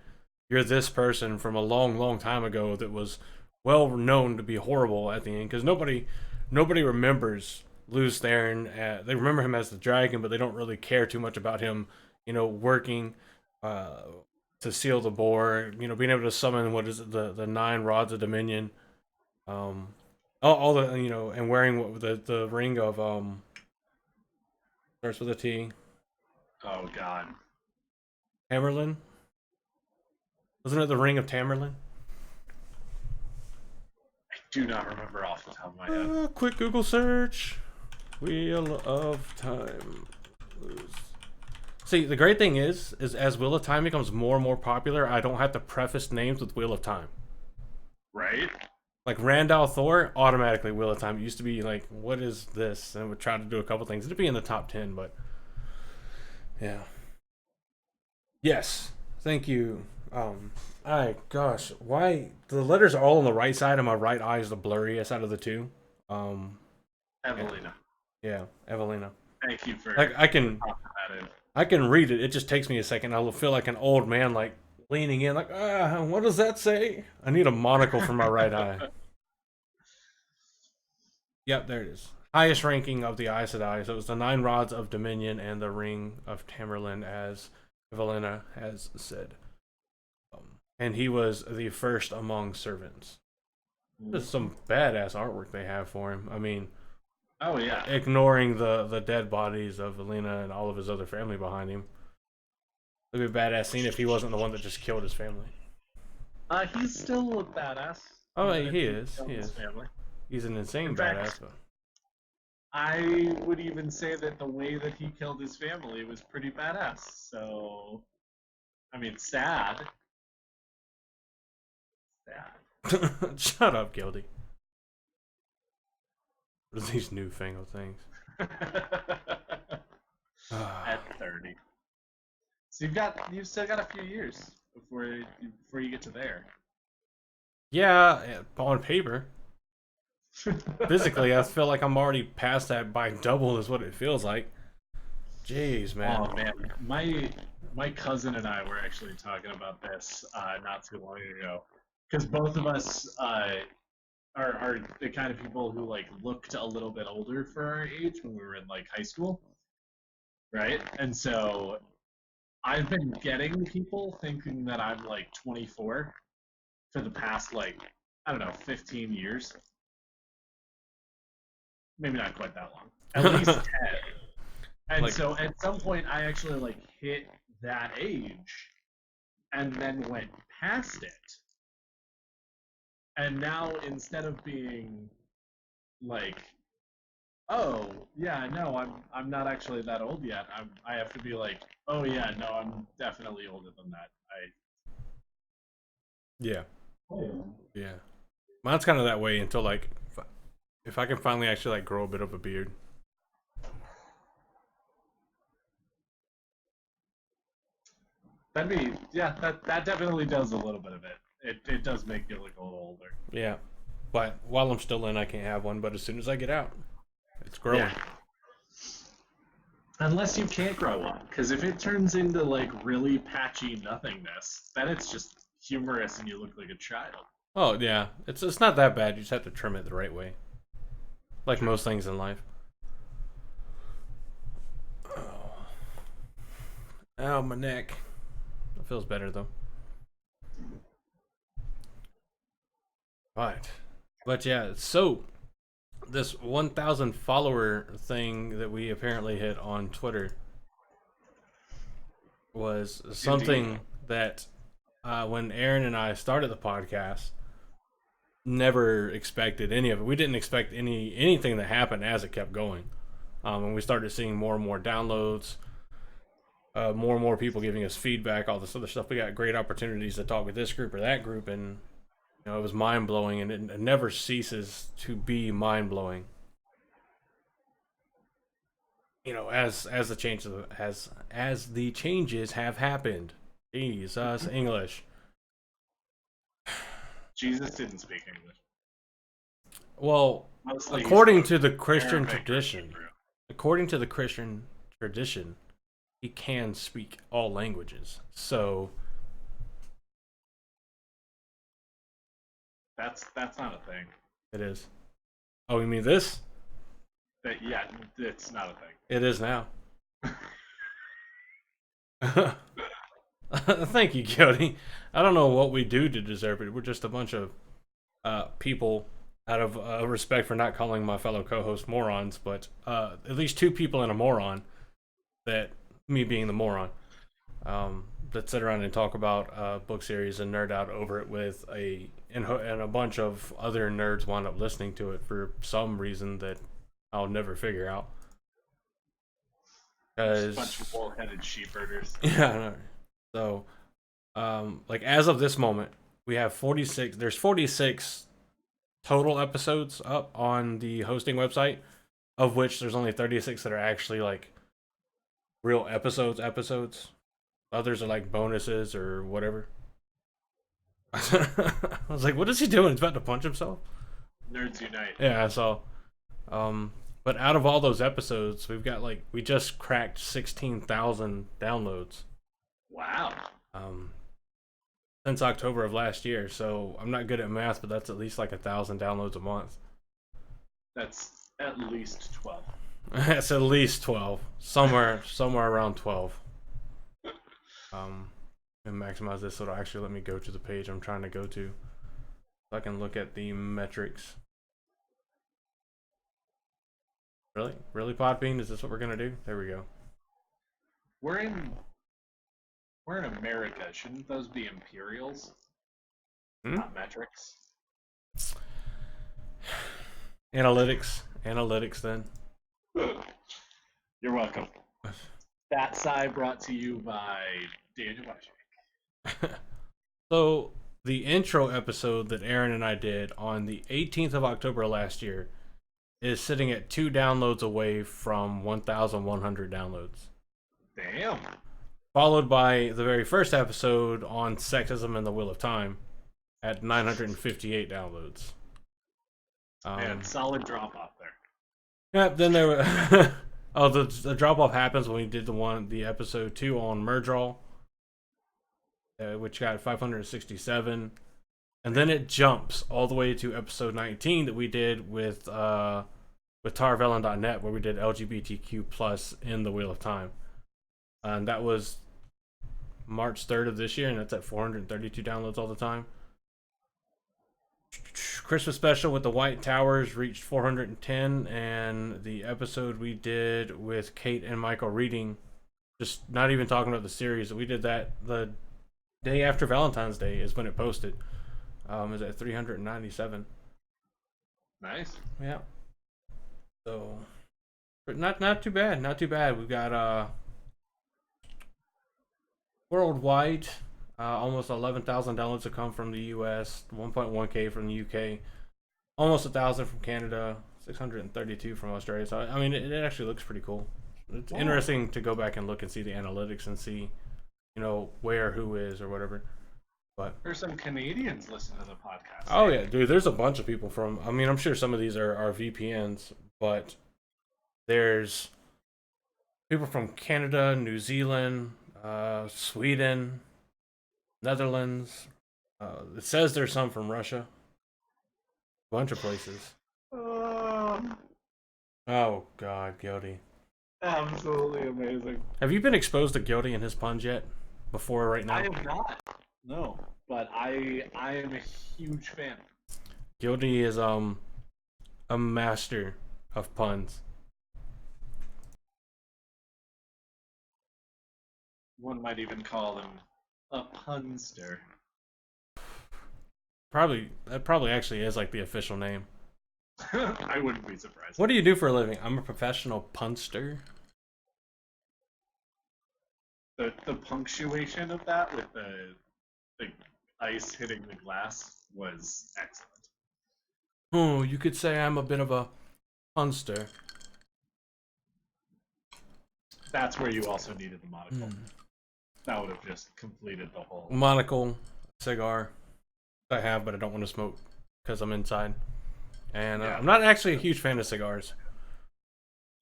You're this person from a long, long time ago that was well known to be horrible at the end." Because nobody remembers Lews Theron. They remember him as the dragon, but they don't really care too much about him. Working to seal the bore. Being able to summon what is it, the 9 rods of Dominion. All the and wearing what the ring of starts with a T. Oh God. Tamerlane? Wasn't it the ring of Tamerlane? I do not remember off the top of my head. Quick Google search. Wheel of Time. See, the great thing is as Wheel of Time becomes more and more popular, I don't have to preface names with Wheel of Time. Right? Like Randall Thor, automatically Wheel of Time. It used to be like, what is this? And I would try to do a couple things. It'd be in the top 10, but yeah. Yes. Thank you. Gosh, why the letters are all on the right side and my right eye is the blurriest out of the two. Evelina. Yeah, Evelina. Thank you for Like I can popping that in. I can read it. It just takes me a second. I'll feel like an old man, like leaning in, like, what does that say? I need a monocle for my right eye. Yep, there it is. Highest ranking of the Aes Sedai. So it was the 9 rods of Dominion and the ring of Tamerlane, as Evelina has said. And he was the first among servants. There's some badass artwork they have for him. I mean, Oh yeah. ignoring the dead bodies of Elena and all of his other family behind him. It'd be a badass scene if he wasn't the one that just killed his family. He's still a badass. Oh, Even if he is. killed He his is. family. He's an insane In fact, badass. But I would even say that the way that he killed his family was pretty badass. So, I mean, sad. Sad. Shut up, Gildy. What are these newfangled things? At 30. So you've still got a few years before you get to there. Yeah, on paper. Physically, I feel like I'm already past that by double is what it feels like. Jeez, man. Oh man, my cousin and I were actually talking about this not too long ago, because both of us are the kind of people who like looked a little bit older for our age when we were in like high school, right? And so I've been getting people thinking that I'm like 24 for the past like I don't know 15 years, maybe not quite that long, at least 10. And Like- so at some point I actually like hit that age and then went past it. And now instead of being like, oh yeah, no, I'm not actually that old yet. I have to be like, oh yeah, no, I'm definitely older than that. Yeah. Yeah. Mine's kind of that way until like if I can finally actually like grow a bit of a beard. That definitely does a little bit of it. It does make you look a little older. Yeah. But while I'm still in, I can't have one. But as soon as I get out, it's growing. Yeah. Unless you can't grow one, because if it turns into like really patchy nothingness, then it's just humorous and you look like a child. Oh yeah, it's not that bad. You just have to trim it the right way. like most things in life. Oh, my neck. It feels better though. Right. But yeah, so this 1,000 follower thing that we apparently hit on Twitter was something Indeed. that when Aaron and I started the podcast, never expected any of it. We didn't expect anything that happened as it kept going. And we started seeing more and more downloads, more and more people giving us feedback, all this other stuff. We got great opportunities to talk with this group or that group, and it was mind blowing, and it never ceases to be mind blowing. As the changes as the changes have happened. Jesus, English. Jesus didn't speak English. Well, Mostly he according spoke to the Christian Arabic or tradition, Hebrew. according to the Christian tradition, he can speak all languages. So That's not a thing. it is. Oh, you mean this? Yeah, it's not a thing. It is now. Thank you, Cody. I don't know what we do to deserve it. We're just a bunch of people, out of respect for not calling my fellow co-hosts morons, but at least two people and a moron, that me being the moron, that sit around and talk about book series and nerd out over it with and a bunch of other nerds wound up listening to it for some reason that I'll never figure out. Just a bunch of bull-headed sheep herders. Yeah, I know. So, like as of this moment, we have 46. There's 46 total episodes up on the hosting website, of which there's only 36 that are actually like real episodes. Others are like bonuses or whatever. I was like, what is he doing? He's about to punch himself? Nerds unite. Yeah, so but out of all those episodes, we just cracked 16,000 downloads. Wow. Since October of last year. So I'm not good at math, but that's at least like 1,000 downloads a month. That's at least 12. That's at least 12. Somewhere around 12. And maximize this so it'll actually let me go to the page I'm trying to go to, so I can look at the metrics. Really, Podbean? Is this what we're gonna do? There we go. We're in America. Shouldn't those be imperials? Not metrics. Analytics then. You're welcome. That side brought to you by Daniel Washington. So the intro episode that Aaron and I did on the 18th of October last year is sitting at 2 downloads away from 1,100 downloads. Damn. Followed by the very first episode on sexism and the Wheel of Time at 958 downloads. Man, solid drop off there. Yeah, then there were the drop off happens when we did the episode 2 on Murdraw, which got 567, and then it jumps all the way to episode 19 that we did with Tarvelen.net, where we did LGBTQ plus in the Wheel of Time, and that was March 3rd of this year, and that's at 432 downloads all the time. Christmas special with the White Towers reached 410, and the episode we did with Kate and Michael reading, just not even talking about the series, we did that the day after Valentine's Day is when it posted. Is at 397. Nice. Yeah. So, but not too bad. Not too bad. We've got worldwide, almost 11,000 downloads have come from the U.S., 1.1K from the U.K., almost 1,000 from Canada, 632 from Australia. So I mean, it actually looks pretty cool. It's interesting to go back and look and see the analytics and see, where who is or whatever. But there's some Canadians listening to the podcast. Oh yeah, dude. There's a bunch of people from. I mean, I'm sure some of these are VPNs, but there's people from Canada, New Zealand, Sweden, Netherlands. It says there's some from Russia. A bunch of places. Oh God, Guilty. Absolutely amazing. Have you been exposed to Guilty and his puns yet? Before right I now? am not. No, but I am a huge fan. Guilty is a master of puns. One might even call him a punster. Probably that probably actually is like the official name. I wouldn't be surprised. What do you do for a living? I'm a professional punster. The punctuation of that with the ice hitting the glass was excellent. Oh, you could say I'm a bit of a punster. That's where you also needed the monocle. That would have just completed the whole. Monocle, cigar. I have, but I don't want to smoke because I'm inside. And Yeah. I'm not actually a huge fan of cigars.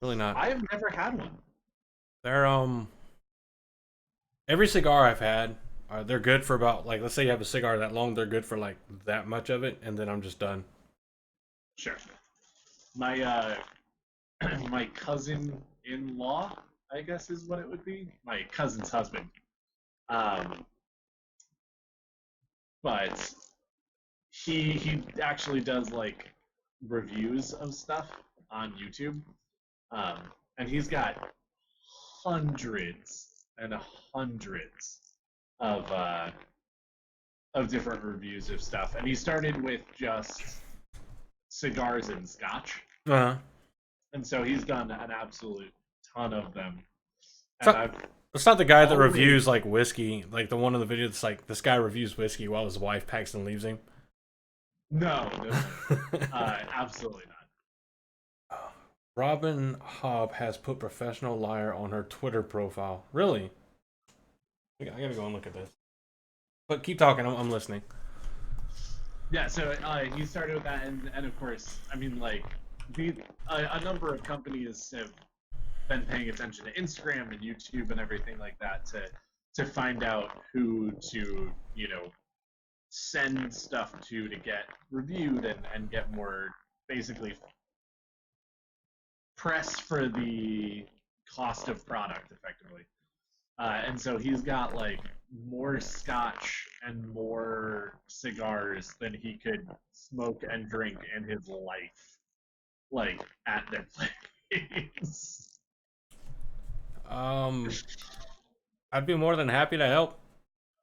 Really not. I have never had one. They're every cigar I've had, they're good for about like let's say you have a cigar that long, they're good for like that much of it, and then I'm just done. Sure. My my cousin-in-law, I guess is what it would be. My cousin's husband. Um, but he actually does like reviews of stuff on YouTube. Um, and he's got hundreds and hundreds of different reviews of stuff. And he started with just cigars and scotch. Uh-huh. And so he's done an absolute ton of them. So- And I've It's not the guy that Always. reviews like whiskey, like the one in the video that's like this guy reviews whiskey while his wife packs and leaves him. no, absolutely not. Robin Hobb has put professional liar on her Twitter profile. Really? I gotta go and look at this. But keep talking. I'm listening. Yeah, so he started with that, and of course, I mean, like, a number of companies have been paying attention to Instagram and YouTube and everything like that to find out who to, send stuff to get reviewed and get more, basically, press for the cost of product, effectively. And so he's got like more scotch and more cigars than he could smoke and drink in his life, like at their place. I'd be more than happy to help.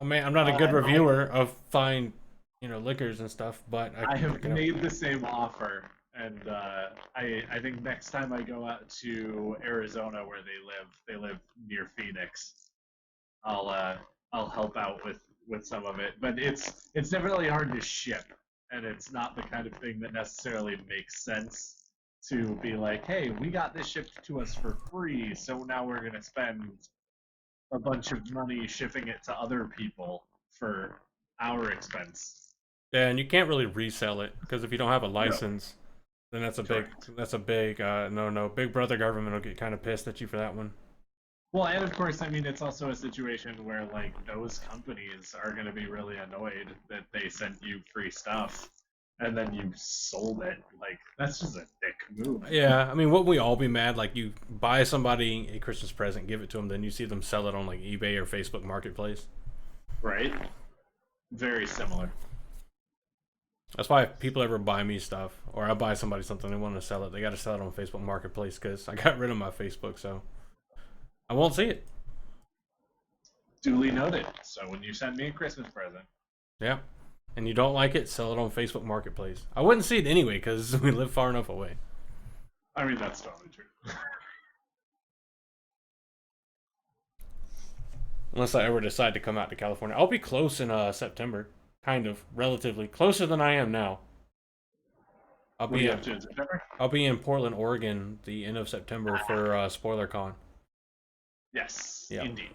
I mean, I'm not a good reviewer of fine, liquors and stuff, but I have made the same offer, and I think next time I go out to Arizona where they live near Phoenix, I'll help out with some of it. But it's definitely hard to ship, and it's not the kind of thing that necessarily makes sense to be like, hey, we got this shipped to us for free, so now we're gonna spend a bunch of money shipping it to other people for our expense. Yeah, and you can't really resell it because if you don't have a license, then that's a big no. Big Brother government will get kind of pissed at you for that one. Well, and of course, I mean, it's also a situation where like those companies are going to be really annoyed that they sent you free stuff and then you sold it. Like that's just a dick move. Yeah, I mean, wouldn't we all be mad? Like you buy somebody a Christmas present, give it to them, then you see them sell it on like eBay or Facebook Marketplace. Right? Very similar. That's why if people ever buy me stuff or I buy somebody something they want to sell it, they got to sell it on Facebook Marketplace because I got rid of my Facebook, so I won't see it. Duly noted. So when you send me a Christmas present, Yeah, and you don't like it, sell it on Facebook Marketplace. I wouldn't see it anyway because we live far enough away. I mean that's totally true. Unless I ever decide to come out to California, I'll be close in September, kind of, relatively closer than I am now. I'll What are be you up to in September? I'll be in Portland, Oregon, the end of September for SpoilerCon. Yes, Yeah. indeed.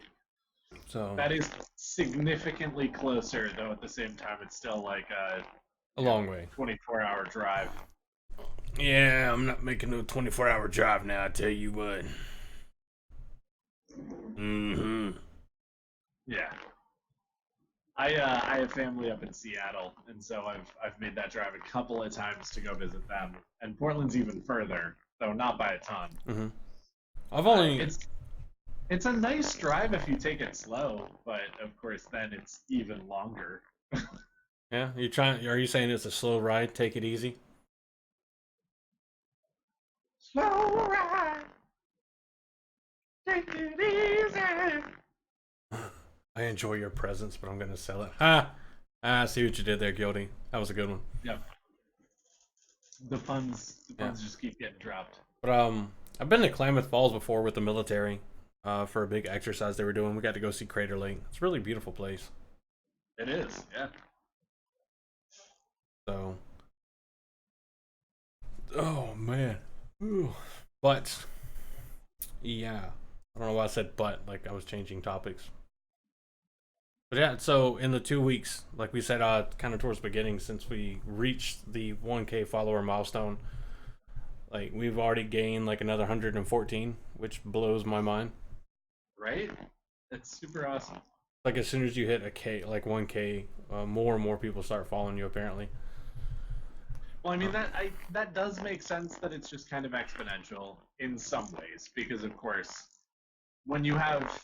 So That is significantly closer, though at the same time it's still like a long way. 24-hour drive. Yeah, I'm not making no 24-hour drive now. I tell you what. Mm-hmm. Yeah. I have family up in Seattle, and so I've made that drive a couple of times to go visit them. And Portland's even further, though not by a ton. Mm-hmm. I've only It's a nice drive if you take it slow, but of course then it's even longer. yeah. You trying? Are you saying it's a slow ride? Take it easy. Slow ride, take it easy. I enjoy your presence, but I'm gonna sell it. Ha! I see what you did there, Guilty. That was a good one. Yeah. The puns just keep getting dropped. But I've been to Klamath Falls before with the military, for a big exercise they were doing. We got to go see Crater Lake. It's a really beautiful place. It is, yeah. So, oh man, ooh. But yeah, I don't know why I said but. Like I was changing topics. But yeah, so in the 2 weeks, like we said, kind of towards the beginning, since we reached the 1K follower milestone, like we've already gained like another 114, which blows my mind. Right? It's super awesome. Like as soon as you hit a K, like 1K, more and more people start following you. Apparently. Well, I mean that does make sense that it's just kind of exponential in some ways, because of course, when you have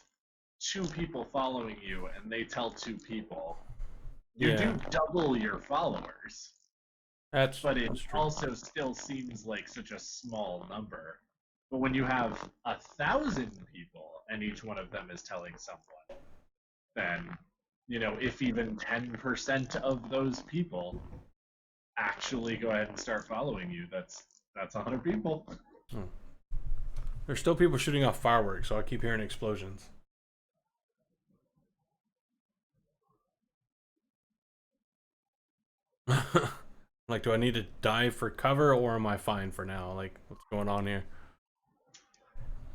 two people following you and they tell two people, you Yeah. do double your followers. That's But it that's true. also still seems like such a small number. But when you have 1,000 people and each one of them is telling someone, then, if even 10% of those people actually go ahead and start following you, that's 100 people. There's still people shooting off fireworks, so I keep hearing explosions. Like, do I need to dive for cover, or am I fine for now? Like, what's going on here?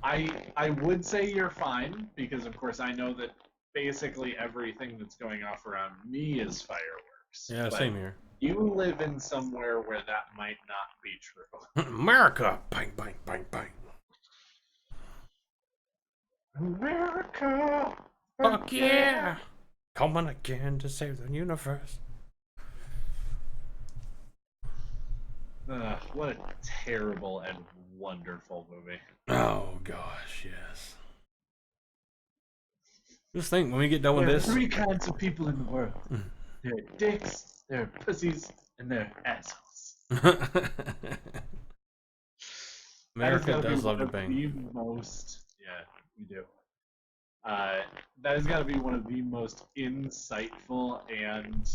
I would say you're fine, because of course I know that basically everything that's going off around me is fireworks. Yeah, But same here. you live in somewhere where that might not be true. America! Bang, bang, bang, bang. America! Fuck yeah! Coming again to save the universe. What a terrible and wonderful movie. Oh gosh, yes. Just think, when we get done with There are this, three kinds of people in the world. There are dicks, there are pussies, and there are assholes. America does love to bang. The most, yeah, we do. That has got to be one of the most insightful and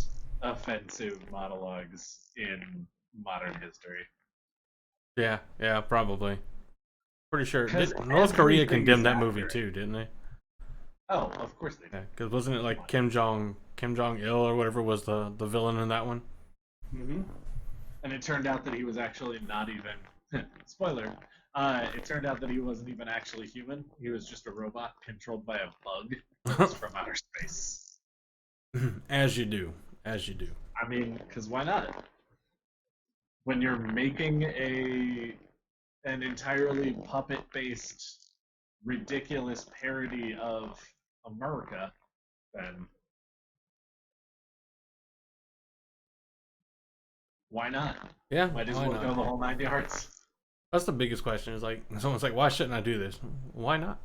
offensive monologues in modern history. Yeah, probably. Pretty sure. 'Cause North Korea everything condemned is that movie accurate. too, didn't they? Oh, of course they Yeah, did. because wasn't it like Kim Jong Il or whatever was the villain in that one? Mm-hmm. And it turned out that he was actually not even spoiler. It turned out that he wasn't even actually human. He was just a robot controlled by a bug that was from outer space. As you do, as you do. I mean, because why not? When you're making an entirely puppet-based, ridiculous parody of America, then why not? Yeah, Might as why well not? go the whole 9 yards. That's the biggest question. Is like someone's like, why shouldn't I do this? Why not?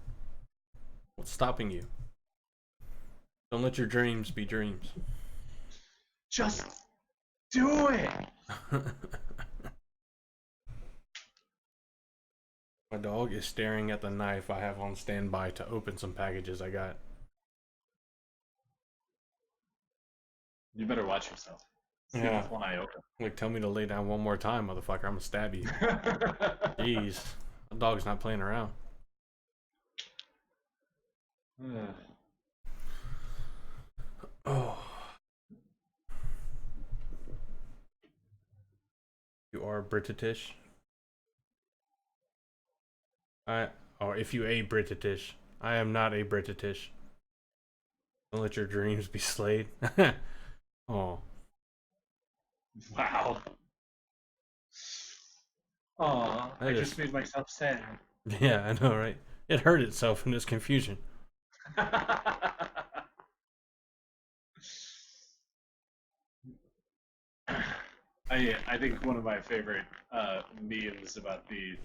What's stopping you? Don't let your dreams be dreams. Just do it. My dog is staring at the knife I have on standby to open some packages I got. You better watch yourself. Sleep Yeah. with one eye open. Like, tell me to lay down one more time, motherfucker. I'm gonna stab you. Jeez. The dog's not playing around. Oh. You are British. Or if you a British. I am not a British. Don't let your dreams be slayed. Oh. Wow. Aw, I That just is- made myself sad. Yeah, I know, right? It hurt itself in this confusion. I think one of my favorite memes about the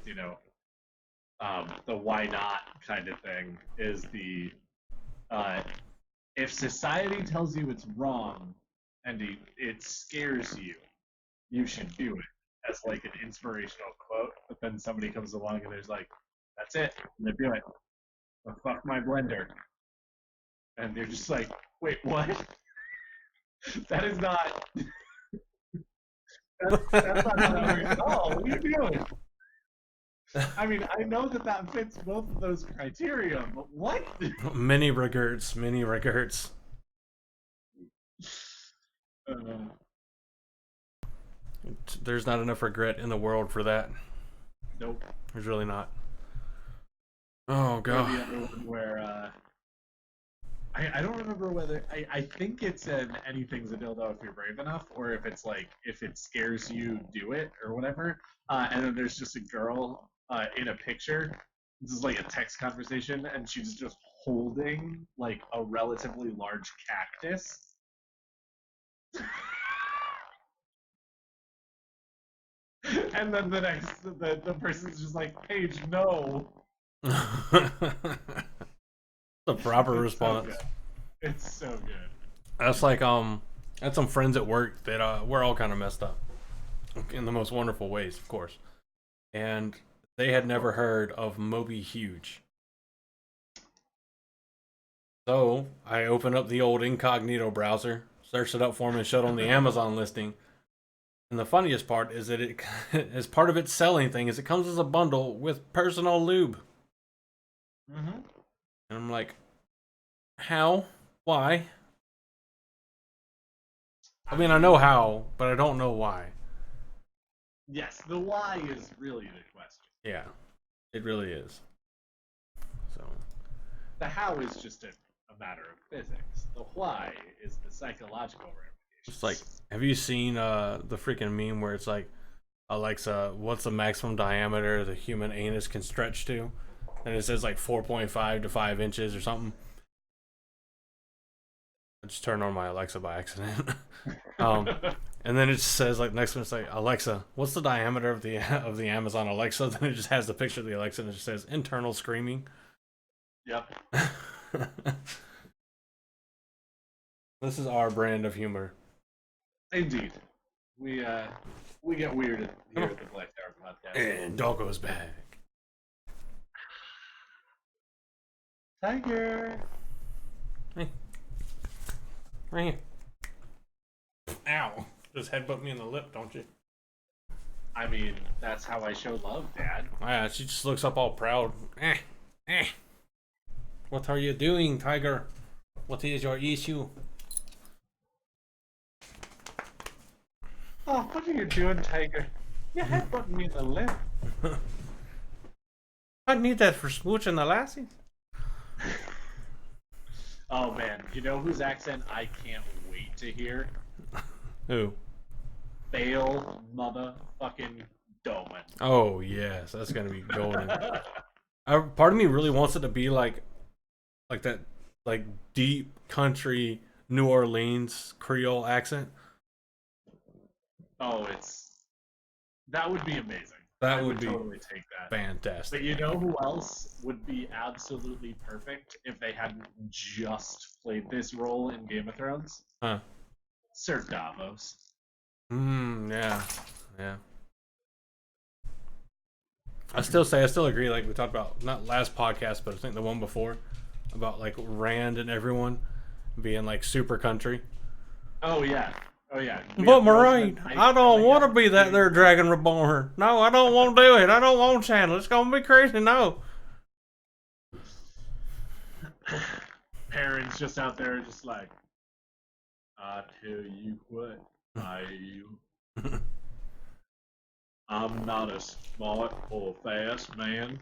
why not kind of thing is uh, if society tells you it's wrong and it scares you, you should do it as like an inspirational quote. But then somebody comes along and there's like, that's it, I'm gonna do it. Well, fuck my blender, and they're just like, wait, what? That is not. That's not how that works at all. What are you doing? I mean, I know that fits both of those criteria, but what? Many regrets, many regrets. Uh, There's not enough regret in the world for that. nope. There's really not. Oh Or god. the other one where I don't remember whether I think it's an anything's a dildo if you're brave enough, or if it's like if it scares you, do it or whatever. And then there's just a girl in a picture. This is like a text conversation, and she's just holding like a relatively large cactus. And then the person's just like, Paige, no. The proper It's response. So good. It's so good. That's like I had some friends at work that we're all kind of messed up in the most wonderful ways, of course, and they had never heard of Moby Huge. So I opened up the old incognito browser, searched it up for them, and showed them the Amazon listing. And the funniest part is that it, as part of its selling thing, is it comes as a bundle with personal lube. Mm-hmm. And I'm like, how? Why? I mean, I know how, but I don't know why. Yes, the why is really the question. Yeah, it really is. So, The how is just a matter of physics. The why is the psychological ramifications. it's like, have you seen the freaking meme where it's like, Alexa, what's the maximum diameter the human anus can stretch to? And it says like 4.5 to 5 inches or something. I just turned on my Alexa by accident. And then it just says like next one, it's like, Alexa, what's the diameter of the Amazon Alexa? Then it just has the picture of the Alexa and it just says internal screaming. Yep. This is our brand of humor. Indeed. We get weird here at the Black Tower Podcast. And Doggo's back. Tiger. Hey. Right here. Ow. Just headbutt me in the lip, don't you? I mean, that's how I show love, Dad. Yeah, she just looks up all proud. What are you doing, Tiger? What is your issue? Oh, what are you doing, Tiger? You're headbutting me in the lip. I need that for smooching the lassies. Oh man, you know whose accent I can't wait to hear? Who? Bale motherfucking Doman. Oh, yes. That's going to be golden. Part of me really wants it to be like that, like deep country New Orleans Creole accent. Oh, that would be amazing. That I would be totally take that. fantastic. But you know who else would be absolutely perfect if they hadn't just played this role in Game of Thrones? Huh. Sir Davos. Yeah. I still agree, like we talked about, not last podcast, but I think the one before, about like Rand and everyone being like super country. Oh yeah. But Moraine, I don't want to be that there Dragon Reborn. No, I don't want to do it. I don't want Chandler. It's going to be crazy. No. Perrin's just out there just like, I tell you what, I'm not a smart or fast man,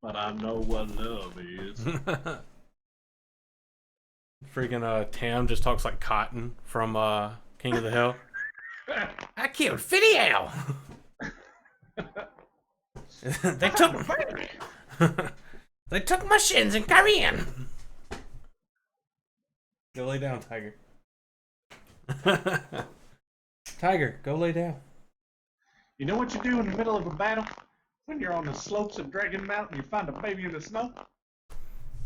but I know what love is. Freaking Tam just talks like Cotton from King of the Hill. I killed Fidel. They took my shins in Korean. Go lay down, Tiger. Tiger, go lay down. You know what you do in the middle of a battle? When you're on the slopes of Dragon Mountain, you find a baby in the snow.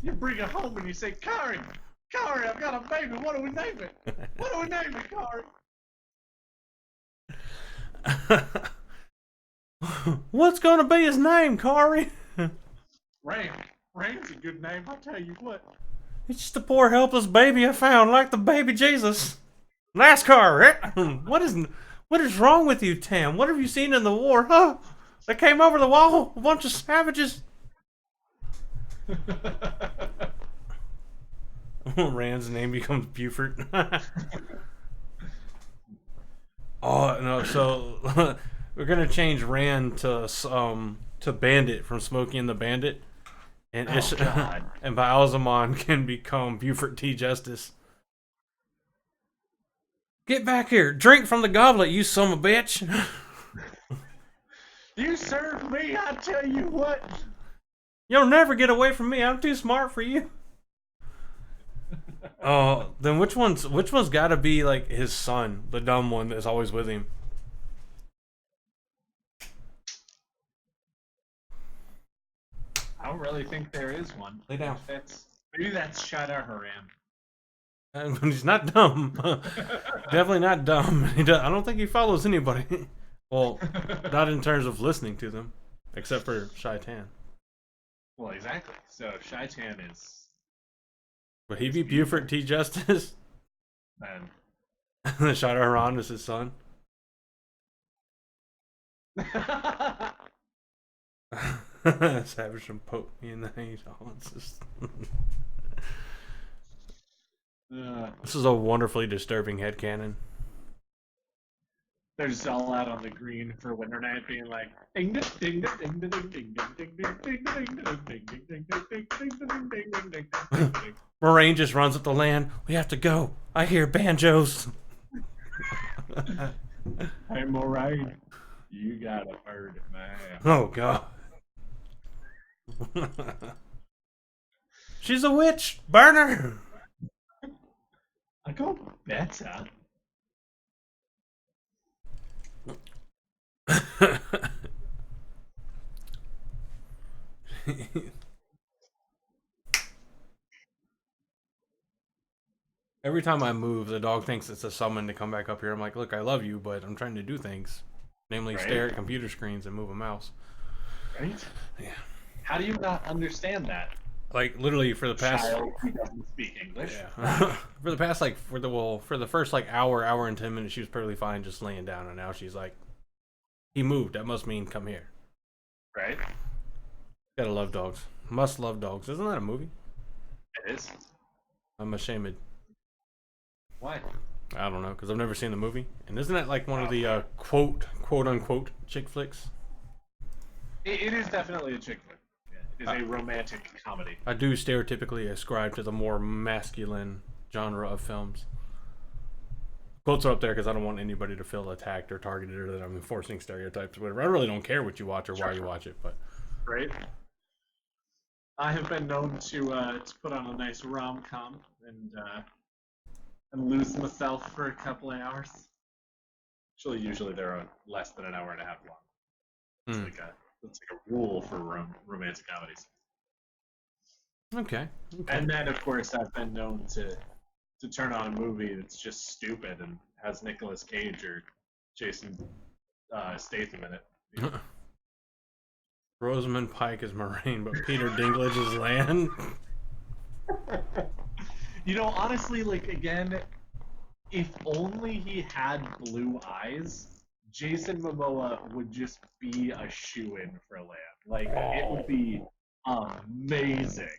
You bring it home and you say, Kari, I've got a baby. What do we name it? What do we name it, Kari? What's gonna be his name, Kari? Ram. Ram's a good name, I'll tell you what. It's just a poor helpless baby I found, like the baby Jesus. NASCAR. What is wrong with you, Tam? What have you seen in the war? Huh? They came over the wall, a bunch of savages. Rand's name becomes Buford. Oh no! So we're gonna change Rand to Bandit from Smokey and the Bandit, and and Baalzamon can become Buford T. Justice. Get back here! Drink from the goblet, you son of a bitch! You serve me, I tell you what. You'll never get away from me. I'm too smart for you. Oh, then which one's got to be like his son, the dumb one that's always with him? I don't really think there is one. Lay down. Maybe that's Shada Haram. And he's not dumb. Definitely not dumb. I don't think he follows anybody. Well, not in terms of listening to them, except for Shaitan. Well, exactly. So Shaitan is. Would he be Buford T. Justice? Man. Shada Haran is his son. Savage and poke me in the face. This is a wonderfully disturbing headcanon. They're just all out on the green for winter night, being like, ding ding ding ding ding ding ding ding ding ding ding ding ding ding ding ding. Moraine just runs up the land. We have to go. I hear banjos. Hey Moraine, you got a bird, man. Oh god. She's a witch. Burn her. I go better. Every time I move, the dog thinks it's a summon to come back up here. I'm like, look, I love you, but I'm trying to do things. Namely, stare at computer screens and move a mouse. Right? Yeah. How do you not understand that? Like, literally, for the past... Child who doesn't speak English. Yeah. For the past, like, for the first, like, hour and 10 minutes, she was perfectly fine just laying down. And now she's like, he moved. That must mean come here. Right? Gotta love dogs. Must love dogs. Isn't that a movie? It is. I'm ashamed. Why? I don't know, because I've never seen the movie. And isn't that like one of the quote unquote chick flicks? It is definitely a chick flick. Yeah, it is a romantic comedy. I do stereotypically ascribe to the more masculine genre of films. Quotes are up there because I don't want anybody to feel attacked or targeted or that I'm enforcing stereotypes or whatever. I really don't care what you watch or why you watch it, but right. I have been known to put on a nice rom-com and lose myself for a couple of hours. Actually, usually they're less than an hour and a half long. It's like a rule for romantic comedies. Okay. And then, of course, I've been known to turn on a movie that's just stupid and has Nicolas Cage or Jason Statham in it. You know? Rosamund Pike is Moraine, but Peter Dinklage is Lan. You know, honestly, like, again, if only he had blue eyes, Jason Momoa would just be a shoo-in for Lan. Like, it would be amazing.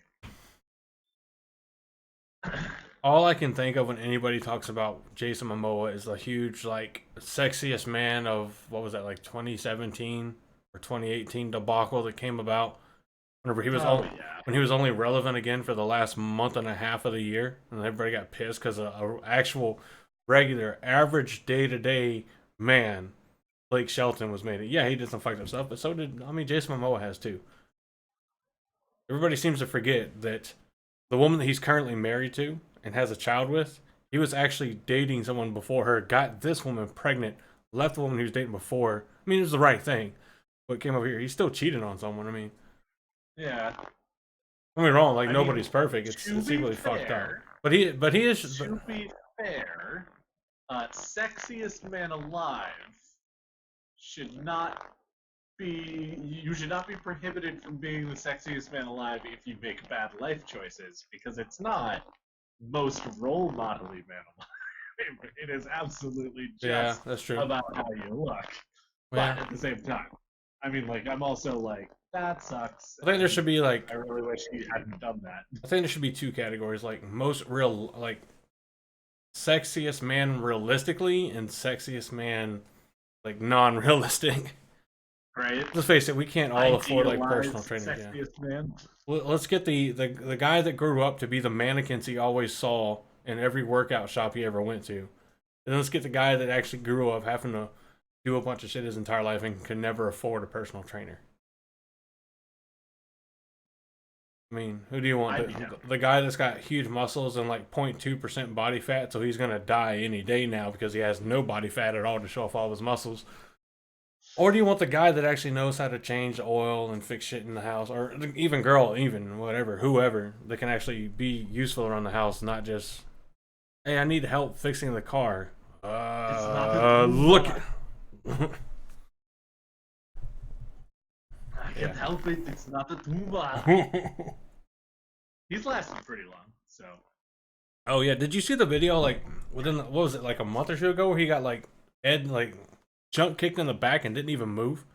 All I can think of when anybody talks about Jason Momoa is the huge, like, sexiest man of, what was that, like 2017 or 2018 debacle that came about. Whenever he was when he was only relevant again for the last month and a half of the year, and everybody got pissed because an actual regular, average day-to-day man, Blake Shelton, was made it. Yeah, he did some fucked up stuff, but so did, Jason Momoa has too. Everybody seems to forget that the woman that he's currently married to and has a child with, he was actually dating someone before her, got this woman pregnant left the woman he was dating before. I mean, it was the right thing, but came over here. He's still cheating on someone. I mean, Yeah. don't get me wrong. Like I nobody's mean, perfect. It's to be equally fucked up. fair, But he is. to be fair, sexiest man alive should not be. You should not be prohibited from being the sexiest man alive if you make bad life choices, because it's not most role modeling man alive. It is absolutely Yeah, just that's true. about how you look. But Yeah. at the same time, I mean, like, I'm also like, that sucks. I think there should be like. I really wish he hadn't done that. I think there should be two categories, like most real, like sexiest man realistically and sexiest man like non-realistic. Right? Let's face it, we can't all afford like personal Idealized training. Yeah. sexiest man. Let's get the guy that grew up to be the mannequins he always saw in every workout shop he ever went to. And let's get the guy that actually grew up having to do a bunch of shit his entire life and could never afford a personal trainer. I mean, who do you want? The guy that's got huge muscles and like 0.2% body fat, so he's gonna die any day now because he has no body fat at all to show off all his muscles. Or do you want the guy that actually knows how to change the oil and fix shit in the house, or even girl, even whatever, whoever that can actually be useful around the house, not just, hey, I need help fixing the car. Look. I can't help it. It's not a Tumba. He's lasted pretty long, so. Oh yeah, did you see the video like within what was it like a month or so ago where he got like Ed like jump kicked in the back and didn't even move?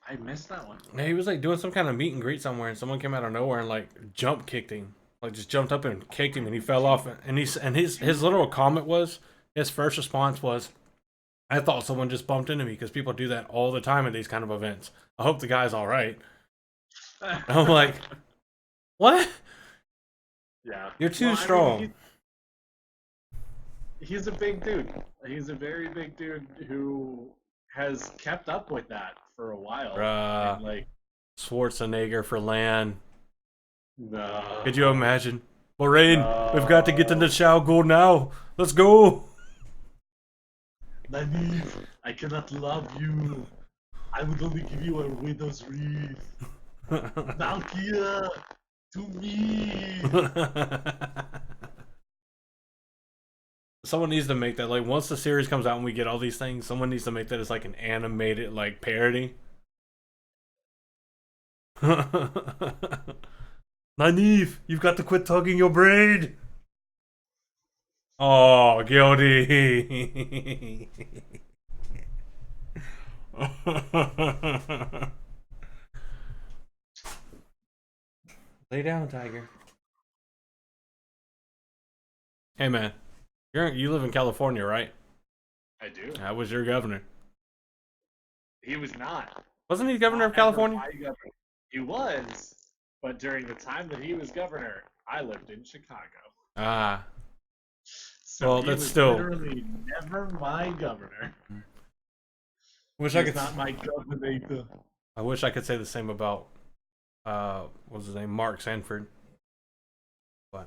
I missed that one. Yeah, he was like doing some kind of meet and greet somewhere, and someone came out of nowhere and like jump kicked him, like just jumped up and kicked him, and he fell off. And his literal comment was, his first response was, "I thought someone just bumped into me," because people do that all the time at these kind of events. I hope the guy's all right. And I'm like, what? Yeah, You're too strong. I mean, he's a big dude. He's a very big dude who has kept up with that for a while. And, like Schwarzenegger for land. No. Could you imagine? Lorraine, we've got to get to the Shao Gold now. Let's go. Nynaeve, I cannot love you. I would only give you a widow's wreath. Valkyria, to me. Someone needs to make that, like, once the series comes out and we get all these things, someone needs to make that as like an animated like parody. Nynaeve, you've got to quit tugging your braid. Oh, guilty. Lay down, Tiger. Hey, man. You live in California, right? I do. How was your governor? He was not. Wasn't he governor of California? He was, but during the time that he was governor, I lived in Chicago. Ah. So well, he that's was still literally never my governor. Wish I could. Not my governor. I wish I could say the same about what was his name, Mark Sanford. But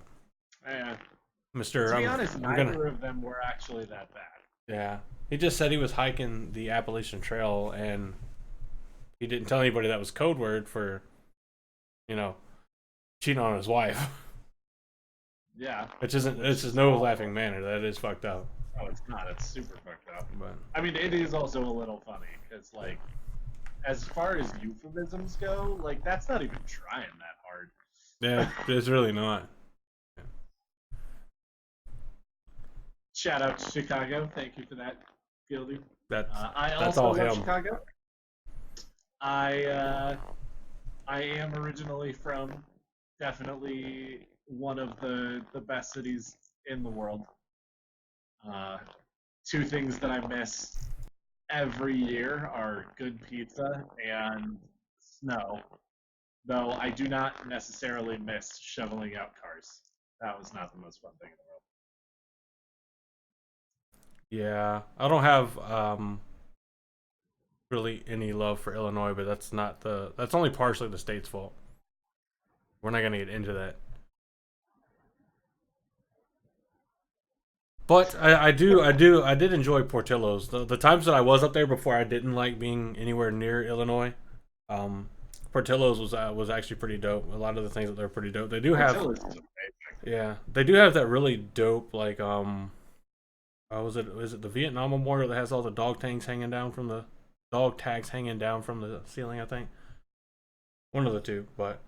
Mr. To be honest, neither of them were actually that bad. Yeah, he just said he was hiking the Appalachian Trail, and he didn't tell anybody that was code word for, cheating on his wife. Yeah. Which isn't. This is no laughing matter. That is fucked up. Oh, it's not. It's super fucked up. But I mean, it is also a little funny because, like, as far as euphemisms go, like, that's not even trying that hard. Yeah, it's really not. Yeah. Shout out to Chicago. Thank you for that, Gildy. That's I that's also all love him. Chicago. I am originally from definitely one of the best cities in the world. Two things that I miss every year are good pizza and snow. Though I do not necessarily miss shoveling out cars. That was not the most fun thing in the world. Yeah, I don't have really any love for Illinois, but that's only partially the state's fault. We're not gonna get into that. But I did enjoy Portillo's. The times that I was up there before, I didn't like being anywhere near Illinois. Portillo's was actually pretty dope. A lot of the things that they're pretty dope. They do have, Portillo's is amazing. yeah, they do have that really dope like is it the Vietnam Memorial that has all the dog tags hanging down from the ceiling? I think one of the two, but.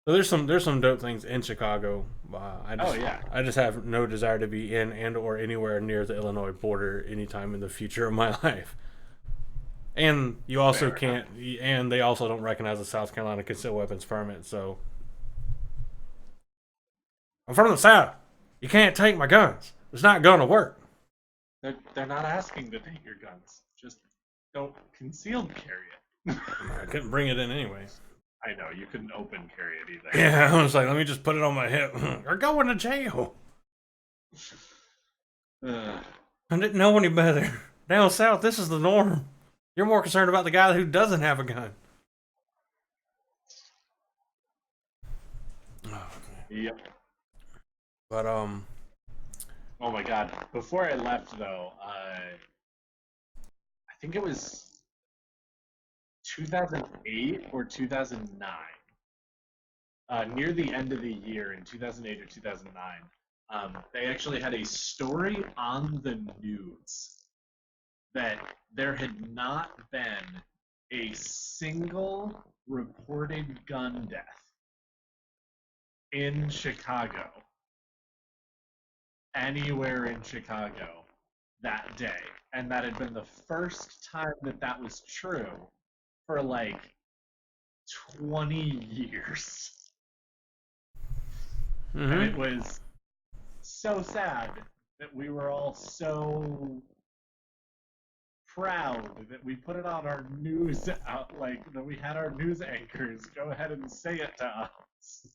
So there's some dope things in Chicago. I just have no desire to be in and or anywhere near the Illinois border anytime in the future of my life. And you also can't, and they also don't recognize a South Carolina concealed weapons permit. So I'm from the South. You can't take my guns. It's not gonna work. They're not asking to take your guns. Just don't concealed carry it. I couldn't bring it in anyway. I know, you couldn't open carry it either. Yeah, I was like, let me just put it on my hip. You're going to jail. I didn't know any better. Down south, this is the norm. You're more concerned about the guy who doesn't have a gun. Yep. But oh my god. Before I left though, I think it was 2008 or 2009. Near the end of the year in 2008 or 2009, they actually had a story on the news that there had not been a single reported gun death in Chicago, anywhere in Chicago that day. And that had been the first time that that was true for like 20 years. mm-hmm. And it was so sad that we were all so proud that we put it on our news like that we had our news anchors go ahead and say it to us.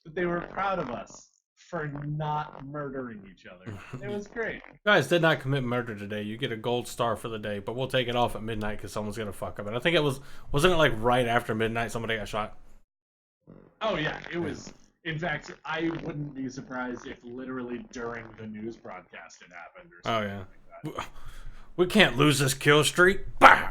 That they were proud of us for not murdering each other. It was great. You guys did not commit murder today. You get a gold star for the day, but we'll take it off at midnight because someone's gonna fuck up. And I think wasn't it like right after midnight somebody got shot? Oh yeah, it was. In fact, I wouldn't be surprised if literally during the news broadcast it happened or something like that. We can't lose this kill streak. Bow!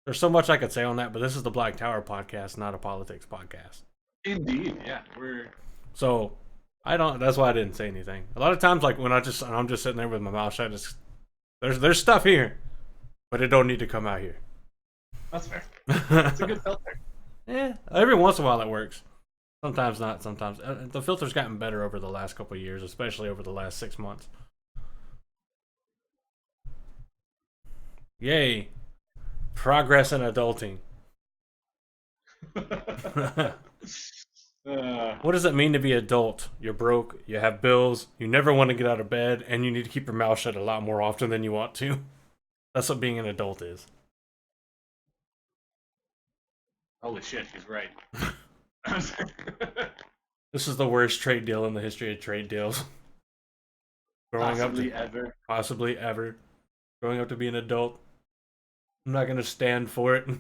There's so much I could say on that, but this is the Black Tower podcast, not a politics podcast. Indeed, yeah. So I don't. That's why I didn't say anything. A lot of times, like when I'm just sitting there with my mouth shut. There's stuff here, but it don't need to come out here. That's fair. It's a good filter. Yeah, every once in a while it works. Sometimes not. Sometimes the filter's gotten better over the last couple of years, especially over the last 6 months. Yay! Progress in adulting. What does it mean to be adult? You're broke, you have bills, you never want to get out of bed, and you need to keep your mouth shut a lot more often than you want to. That's what being an adult is. Holy shit, he's right. This is the worst trade deal in the history of trade deals. Possibly ever. Growing up to be an adult. I'm not going to stand for it. We're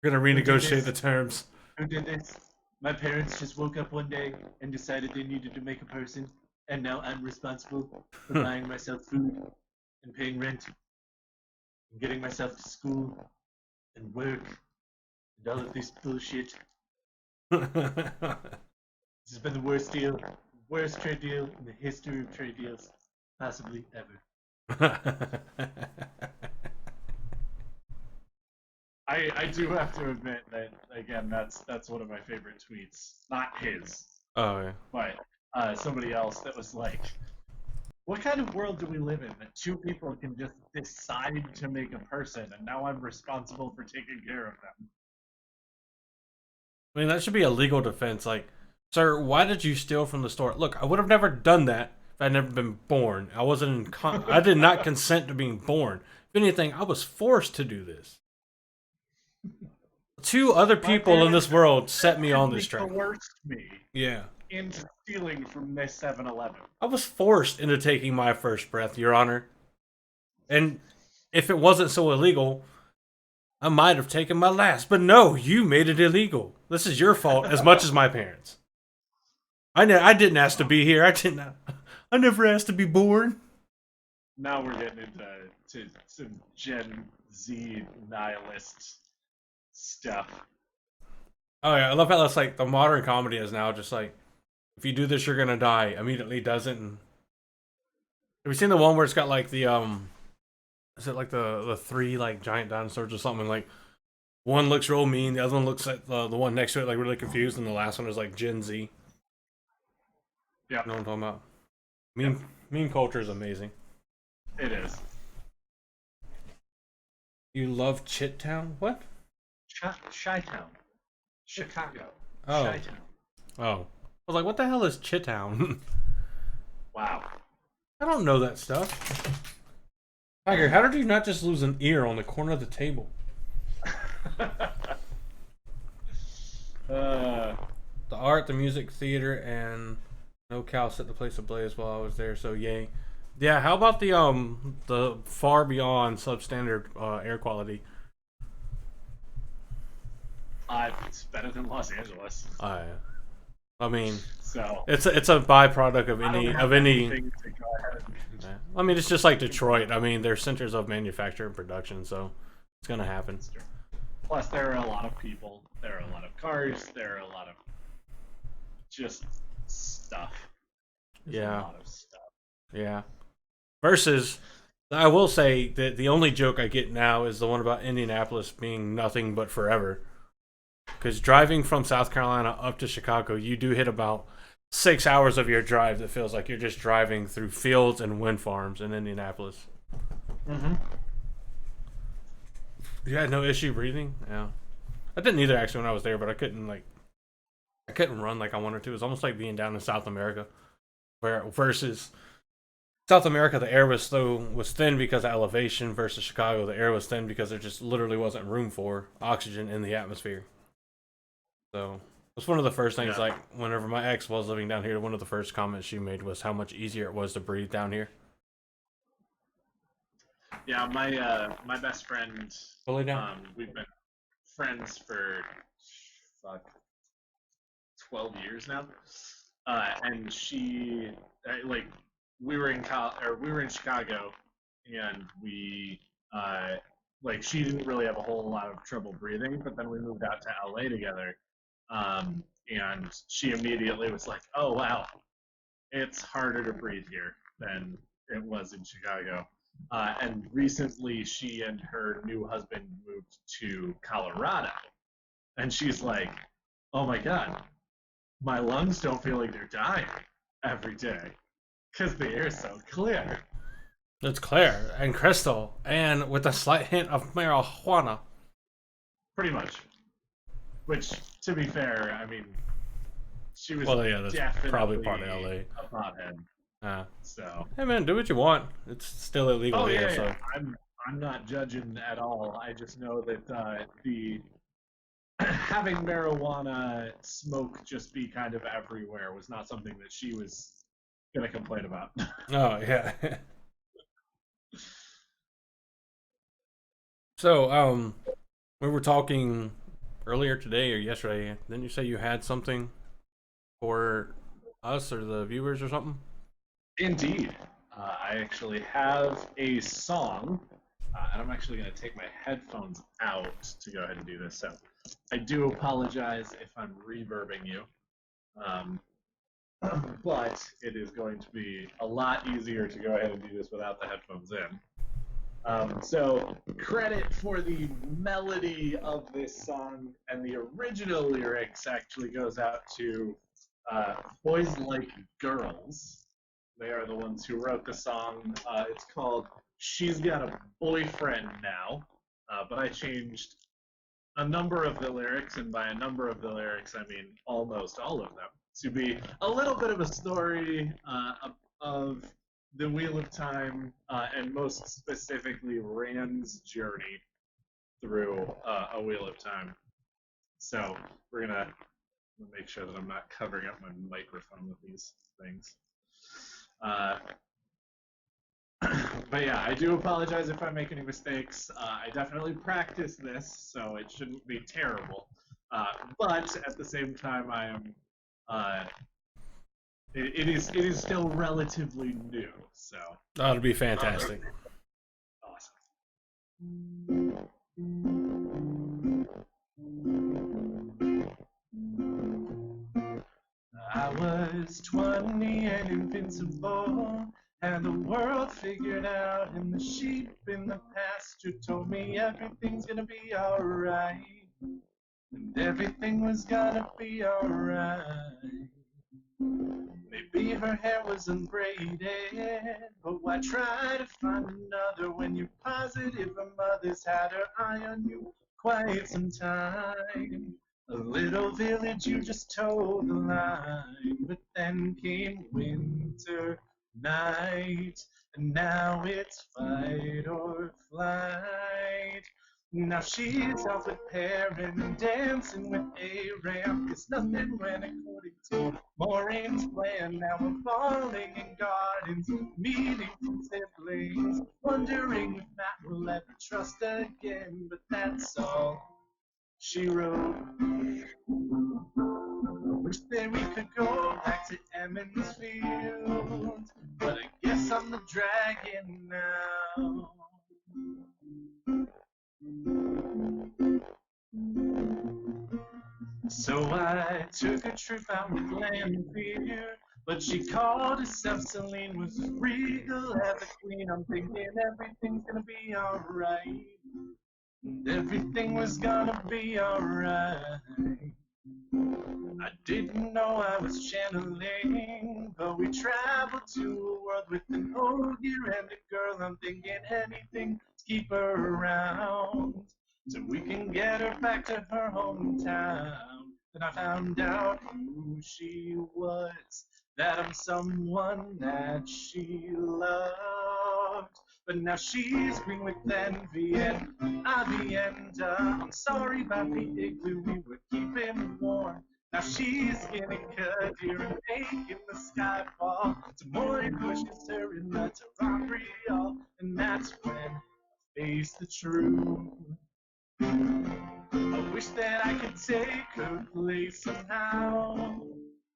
going to renegotiate the terms. Who did this? My parents just woke up one day and decided they needed to make a person, and now I'm responsible for buying myself food and paying rent and getting myself to school and work and all of this bullshit. This has been the worst trade deal in the history of trade deals, possibly ever. I do have to admit that, again, that's one of my favorite tweets. Not his. Oh, yeah. But somebody else that was like, what kind of world do we live in that two people can just decide to make a person and now I'm responsible for taking care of them? I mean, that should be a legal defense. Like, sir, why did you steal from the store? Look, I would have never done that if I'd never been born. I did not consent to being born. If anything, I was forced to do this. Two other people in this world set me on this train. Coerced me. Yeah. Into stealing from this 7-Eleven. I was forced into taking my first breath, Your Honor. And if it wasn't so illegal, I might have taken my last. But no, you made it illegal. This is your fault as much as my parents. I didn't ask to be here. I never asked to be born. Now we're getting into some Gen Z nihilist stuff. Oh yeah, I love how that's like the modern comedy is now just like, if you do this, you're gonna die. Immediately doesn't. And have you seen the one where it's got like the is it like the three like giant dinosaurs or something? Like one looks real mean, the other one looks like the one next to it like really confused, and the last one is like Gen Z. Yeah, You know what I'm talking about? Meme culture is amazing. it is. You love Chittown? What? Chi-town. Chicago. Oh. Chi-town. Oh. I was like, what the hell is Chittown? Wow. I don't know that stuff. Tiger, how did you not just lose an ear on the corner of the table? The art, the music, theater, and no cow set the place ablaze while I was there, so yay. Yeah, how about the far beyond substandard air quality? It's better than Los Angeles. I mean, So it's a byproduct of I don't any have of any. anything to go ahead and- I mean, it's just like Detroit. I mean, they're centers of manufacture and production, so it's gonna happen. Plus, there are a lot of people. There are a lot of cars. There are a lot of just stuff. There's Yeah. a lot of stuff. Yeah. Versus, I will say that the only joke I get now is the one about Indianapolis being nothing but forever. Because driving from South Carolina up to Chicago, you do hit about 6 hours of your drive that feels like you're just driving through fields and wind farms in Indianapolis. Mm-hmm. You had no issue breathing? Yeah. I didn't either actually when I was there, but I couldn't run like I wanted to. It was almost like being down in South America. Versus South America, the air was thin because of elevation, versus Chicago, the air was thin because there just literally wasn't room for oxygen in the atmosphere. So it's one of the first things, Yeah. like whenever my ex was living down here, one of the first comments she made was how much easier it was to breathe down here. Yeah, my best friend. Fully down? We've been friends for 12 years now, and she like we were in Chicago, and we like she didn't really have a whole lot of trouble breathing, but then we moved out to LA together, and she immediately was like, "Oh wow, it's harder to breathe here than it was in Chicago." And recently, she and her new husband moved to Colorado, and she's like, "Oh my god, my lungs don't feel like they're dying every day because the air's so clear." It's clear and crystal and with a slight hint of marijuana. Pretty much. Which, to be fair, I mean, she was Well, yeah, that's definitely probably part of LA. a pothead. So. Hey man, do what you want. It's still illegal Oh here, yeah, so yeah. I'm not judging at all. I just know that the having marijuana smoke just be kind of everywhere was not something that she was gonna complain about. oh yeah. So we were talking earlier today or yesterday. Didn't you say you had something for us or the viewers or something? Indeed. I actually have a song, and I'm actually going to take my headphones out to go ahead and do this. So I do apologize if I'm reverbing you, but it is going to be a lot easier to go ahead and do this without the headphones in. So credit for the melody of this song and the original lyrics actually goes out to Boys Like Girls. They are the ones who wrote the song. It's called She's Got a Boyfriend Now, but I changed a number of the lyrics, and by a number of the lyrics, I mean almost all of them, to be a little bit of a story of the Wheel of Time, and most specifically Rand's journey through a Wheel of Time. So we're gonna make sure that I'm not covering up my microphone with these things. But yeah, I do apologize if I make any mistakes. I definitely practiced this, so it shouldn't be terrible. But at the same time, I am it is still relatively new. So That'll be fantastic. awesome. I was 20 and invincible, had the world figured out, and the sheep in the pasture told me everything's gonna be alright. And everything was gonna be alright. Maybe her hair was unbraided, but why try to find another when you're positive her mother's had her eye on you quite some time? A little village, you just toed the line, but then came winter night, and now it's fight or flight. Now she's off with Perrin and dancing with Aram, 'cause nothing went according to Maureen's plan. Now we're falling in gardens, meeting from siblings, wondering if Matt will ever trust again, but that's all she wrote. Wish that we could go back to Emmons Field, but I guess I'm the dragon now. So I took a trip out with Lanfear, but she called herself Celine, was as regal as a queen. I'm thinking everything's gonna be alright. Everything was gonna be alright. I didn't know I was channeling, but we traveled to a world with an ogre and a girl. I'm thinking anything to keep her around, so we can get her back to her hometown. Then I found out who she was, that I'm someone that she loved. But now she's green with envy and Avienda. I'm sorry about the igloo we were keeping warm. Now she's getting cuddier and making the sky fall. Tomorrow pushes her in the terrarial, and that's when I face the truth. I wish that I could take her place somehow,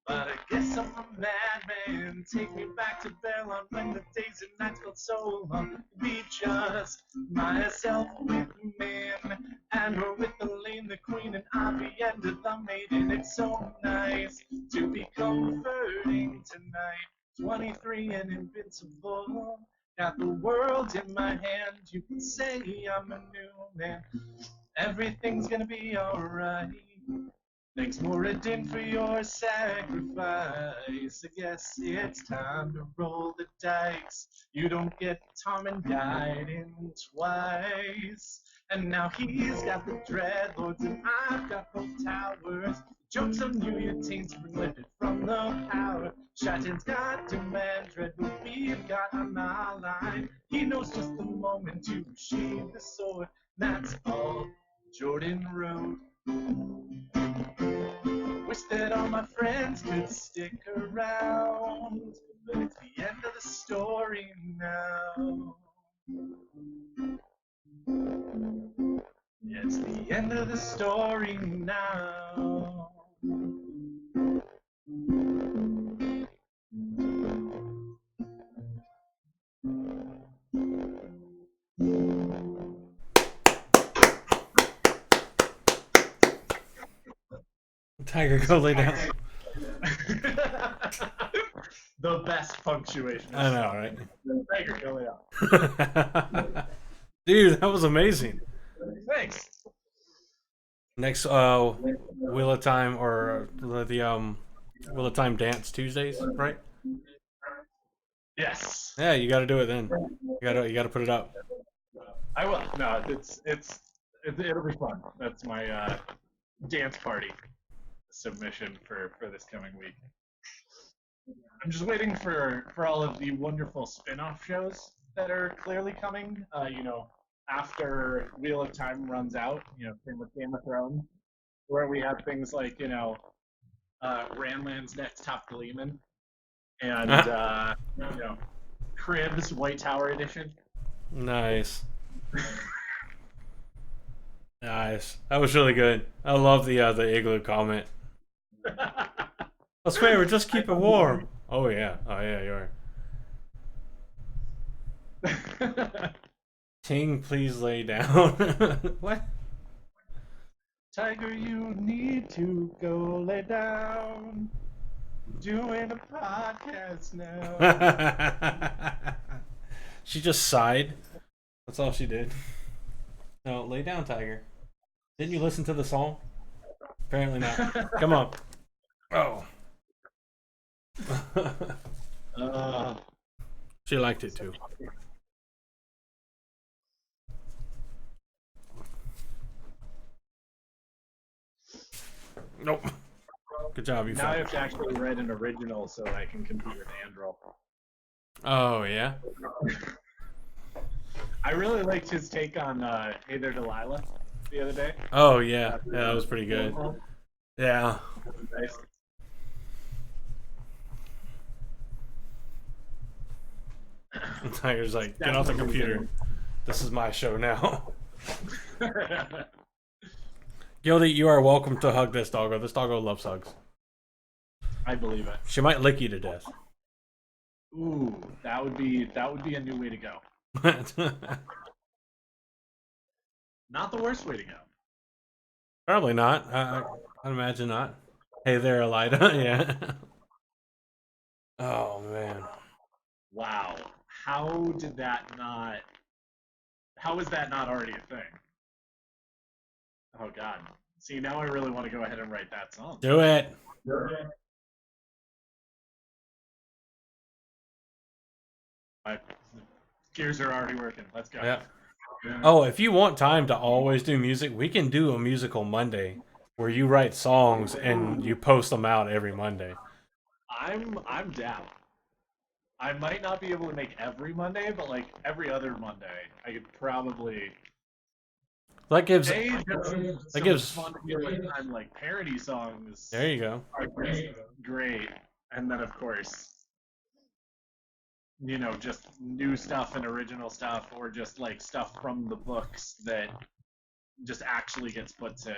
but I guess I'm a madman. Take me back to Bellon when the days and nights felt so long. Be just myself with men, and we're with Elaine, the queen, and Avienda, the maiden. It's so nice to be comforting tonight. 23 and invincible, got the world in my hand. You can say I'm a new man. Everything's gonna be alright. Thanks, Moradin, for your sacrifice. I guess it's time to roll the dice. You don't get Tom and Gaiden twice. And now he's got the dreadlords and I've got both towers. Jokes on you, your teens been lifted from the power. Shatin's got demand, dread, but we've got on our line. He knows just the moment to sheathe the sword. That's all Jordan wrote. Wish that all my friends could stick around, but it's the end of the story now. Yeah, it's the end of the story now. Tiger, go lay down. The best punctuation. I know, right? Tiger, go lay down. Dude, that was amazing. Thanks. Next, Wheel of Time or the Wheel of Time Dance Tuesdays, right? Yes. Yeah, you got to do it then. You gotta put it up. I will. No, it'll be fun. That's my dance party submission for this coming week. I'm just waiting for all of the wonderful spin-off shows that are clearly coming. After Wheel of Time runs out, same with Game of Thrones, where we have things like Ranland's Next Top Gleeman and Cribs White Tower Edition. Nice. Nice. That was really good. I love the igloo comment. I swear, just keep it warm. Oh yeah. Oh yeah, you are. Ting, please lay down. What? Tiger, you need to go lay down. Doing a podcast now. She just sighed. That's all she did. No, lay down, Tiger. Didn't you listen to the song? Apparently not. Come on. Oh. She liked it too. Nope. Good job, you Now I found have to actually write an original so I can compete with Andrel. Oh, yeah? I really liked his take on Hey There Delilah the other day. Oh, yeah. Yeah, that was pretty good. Yeah. Nice. Tiger's like, get off the computer. This is my show now. Gildy, you are welcome to hug this doggo. This doggo loves hugs. I believe it. She might lick you to death. Ooh, that would be a new way to go. Not the worst way to go. Probably not. I'd imagine not. Hey there, Elida. Yeah. Oh, man. Wow. How is that not already a thing? Oh god. See, now I really want to go ahead and write that song. Do it. My gears are already working. Let's go. Yeah. Oh, if you want time to always do music, we can do a musical Monday where you write songs and you post them out every Monday. I'm down. I might not be able to make every Monday, but like every other Monday, I could probably. That gives fun time, like parody songs. There you go. Are great, and then of course, just new stuff and original stuff, or just like stuff from the books that just actually gets put to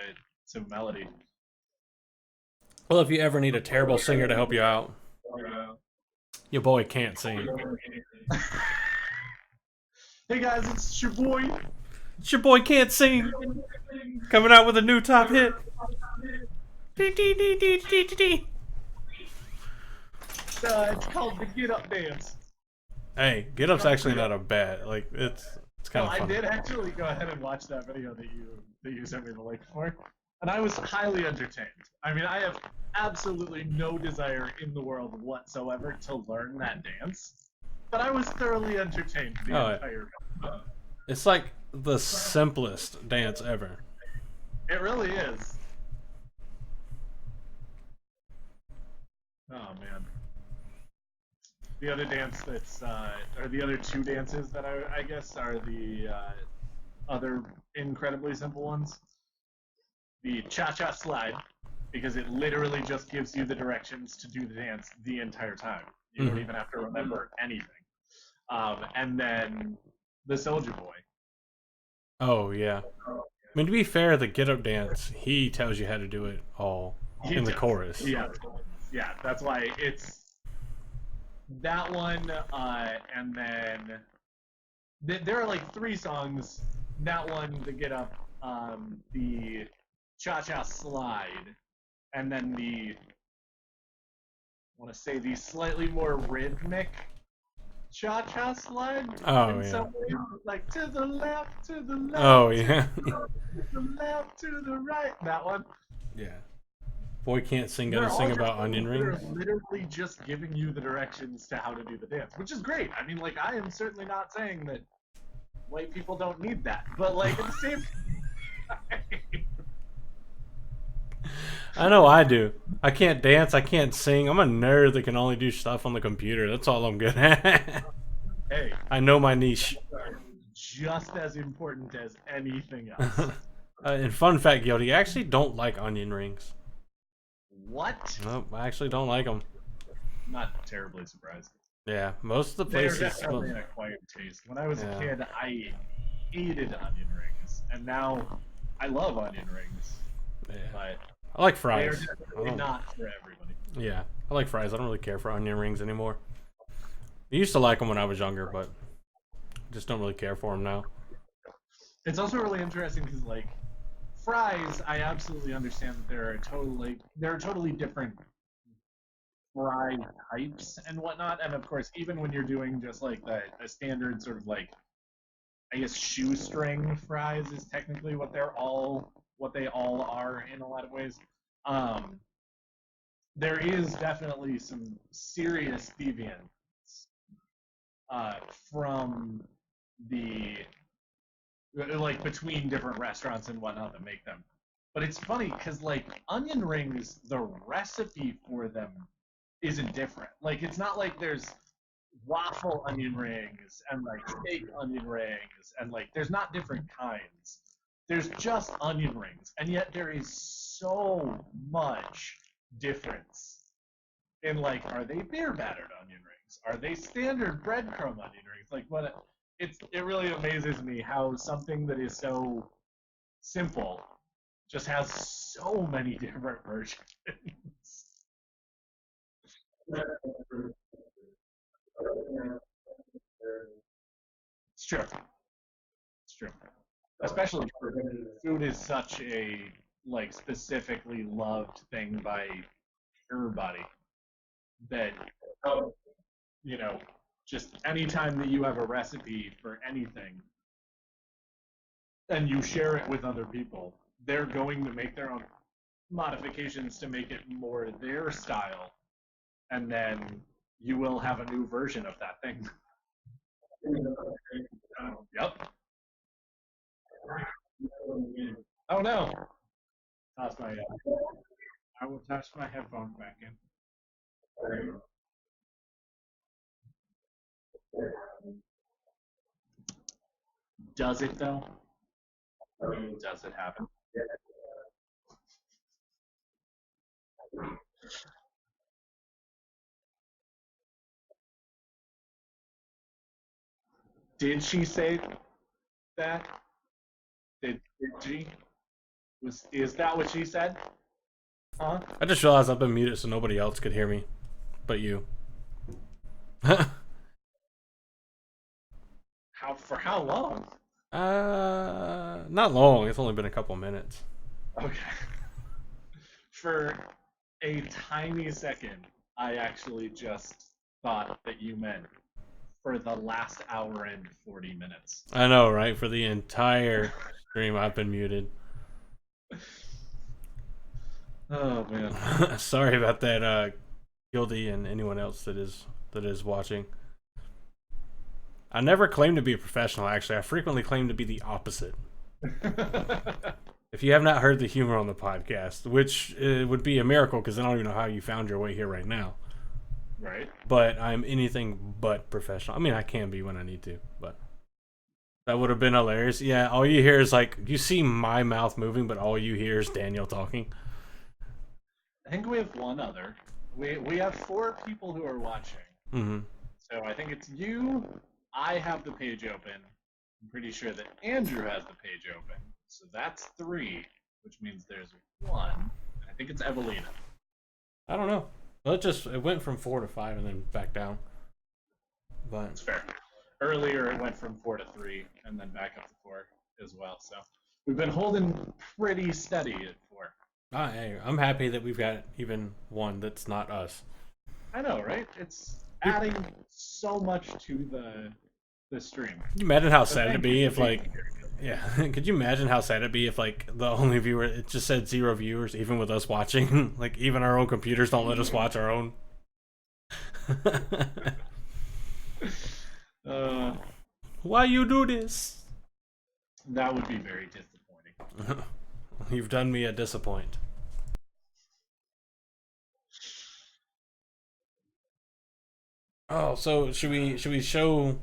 melody. Well, if you ever need a terrible singer to help you out, your boy can't sing. Hey guys, it's your boy. It's your boy can't sing. Coming out with a new top hit. It's called the Get Up Dance. Hey, Get Up's actually not a bad. Like it's kind of I fun. did actually go ahead and watch that video that you sent me the link for, and I was highly entertained. I mean, I have absolutely no desire in the world whatsoever to learn that dance, but I was thoroughly entertained the entire video. It's like the simplest dance ever. It really is. Oh man. The other dance that's, or the other two dances that I guess are the other incredibly simple ones. The cha-cha slide, because it literally just gives you the directions to do the dance the entire time. You don't even have to remember anything. And then the Soldier Boy. Oh, yeah. I mean, to be fair, the Get Up dance, he tells you how to do it all in the chorus. Yeah, that's why it's that one, and then there are like 3 songs. That one, the Get Up, the Cha-Cha Slide, and then the, I want to say the slightly more rhythmic Cha-Cha Slide. Oh, yeah. Some way, like to the left, to the left. Oh, yeah. To the left, to the right. That one. Yeah. Boy can't sing, gotta sing about onion rings. They're literally just giving you the directions to how to do the dance, which is great. I mean, like, I am certainly not saying that white people don't need that, but like at the same time. I know I do. I can't dance, I can't sing. I'm a nerd that can only do stuff on the computer. That's all I'm good at. Hey, I know my niche. just as important as anything else. And fun fact, Yodi, I actually don't like onion rings. What? Nope, I actually don't like them. Not terribly surprised. Yeah, most of the They're places. definitely an acquired taste. When I was a kid, I hated onion rings, and now I love onion rings. Yeah. But I like they are fries. definitely not for everybody. Yeah, I like fries. I don't really care for onion rings anymore. I used to like them when I was younger, but just don't really care for them now. It's also really interesting because like fries, I absolutely understand that there are totally different fry types and whatnot. And of course, even when you're doing just like the standard sort of like I guess shoestring fries is technically what they all are in a lot of ways. Um, there is definitely some serious deviance uh, from the like between different restaurants and whatnot that make them. But it's funny because like onion rings, the recipe for them isn't different. Like it's not like there's waffle onion rings and like steak onion rings and like there's not different kinds. There's just onion rings, and yet there is so much difference in like are they beer battered onion rings? Are they standard breadcrumb onion rings? Like what it really amazes me how something that is so simple just has so many different versions. It's true. It's true. Especially for food is such a like specifically loved thing by everybody that you know just anytime that you have a recipe for anything and you share it with other people, they're going to make their own modifications to make it more their style, and then you will have a new version of that thing. Yep. Oh no. Toss my I will touch my headphones back in. Does it though? Does it happen? Did she say that? Did she? Is that what she said? Huh? I just realized I've been muted so nobody else could hear me, but you. How long? Not long. It's only been a couple minutes. Okay. For a tiny second, I actually just thought that you meant for the last hour and 40 minutes. I know, right? For the entire stream, I've been muted. Oh man. Sorry about that, Gildy, and anyone else that is watching. I never claimed to be a professional. Actually, I frequently claim to be the opposite. If you have not heard the humor on the podcast, which would be a miracle because I don't even know how you found your way here right now. Right. But I'm anything but professional. I mean, I can be when I need to, but that would have been hilarious. Yeah, all you hear is like you see my mouth moving, but all you hear is Daniel talking. I think we have one other. We have 4 people who are watching. Mm-hmm. So I think it's you. I have the page open. I'm pretty sure that Andrew has the page open. So that's 3, which means there's 1. I think it's Evelina. I don't know. Well, it went from 4 to 5 and then back down. But It's fair. Earlier it went from 4 to 3 and then back up to 4 as well. So we've been holding pretty steady at 4. hey, I'm happy that we've got even one that's not us. I know, right? It's adding so much to the stream. Could you imagine how sad Thank it'd be you if for being like here. yeah, could you imagine how sad it'd be if like the only viewer it just said 0 viewers even with us watching? Like even our own computers don't let us watch our own. Why you do this? That would be very disappointing. You've done me a disappoint. Oh, so should we show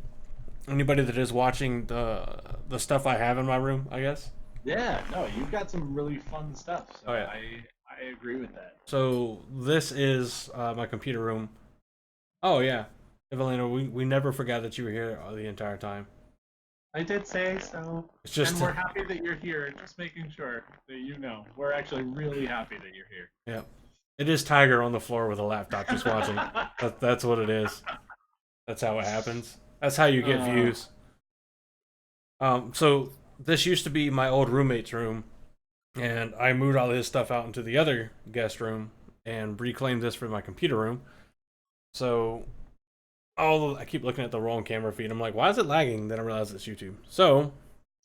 anybody that is watching the stuff I have in my room, I guess? Yeah, no, you've got some really fun stuff. So Oh, yeah. I agree with that. So this is my computer room. Oh yeah, Evelina, we never forgot that you were here the entire time. I did say so. It's just And we're happy that you're here. Just making sure that you know. We're actually really happy that you're here. yeah. It is Tiger on the floor with a laptop just watching. That's what it is. That's how it happens. That's how you get views. So this used to be my old roommate's room, and I moved all his stuff out into the other guest room and reclaimed this for my computer room. So I keep looking at the wrong camera feed. I'm like, why is it lagging? Then I realize it's YouTube. So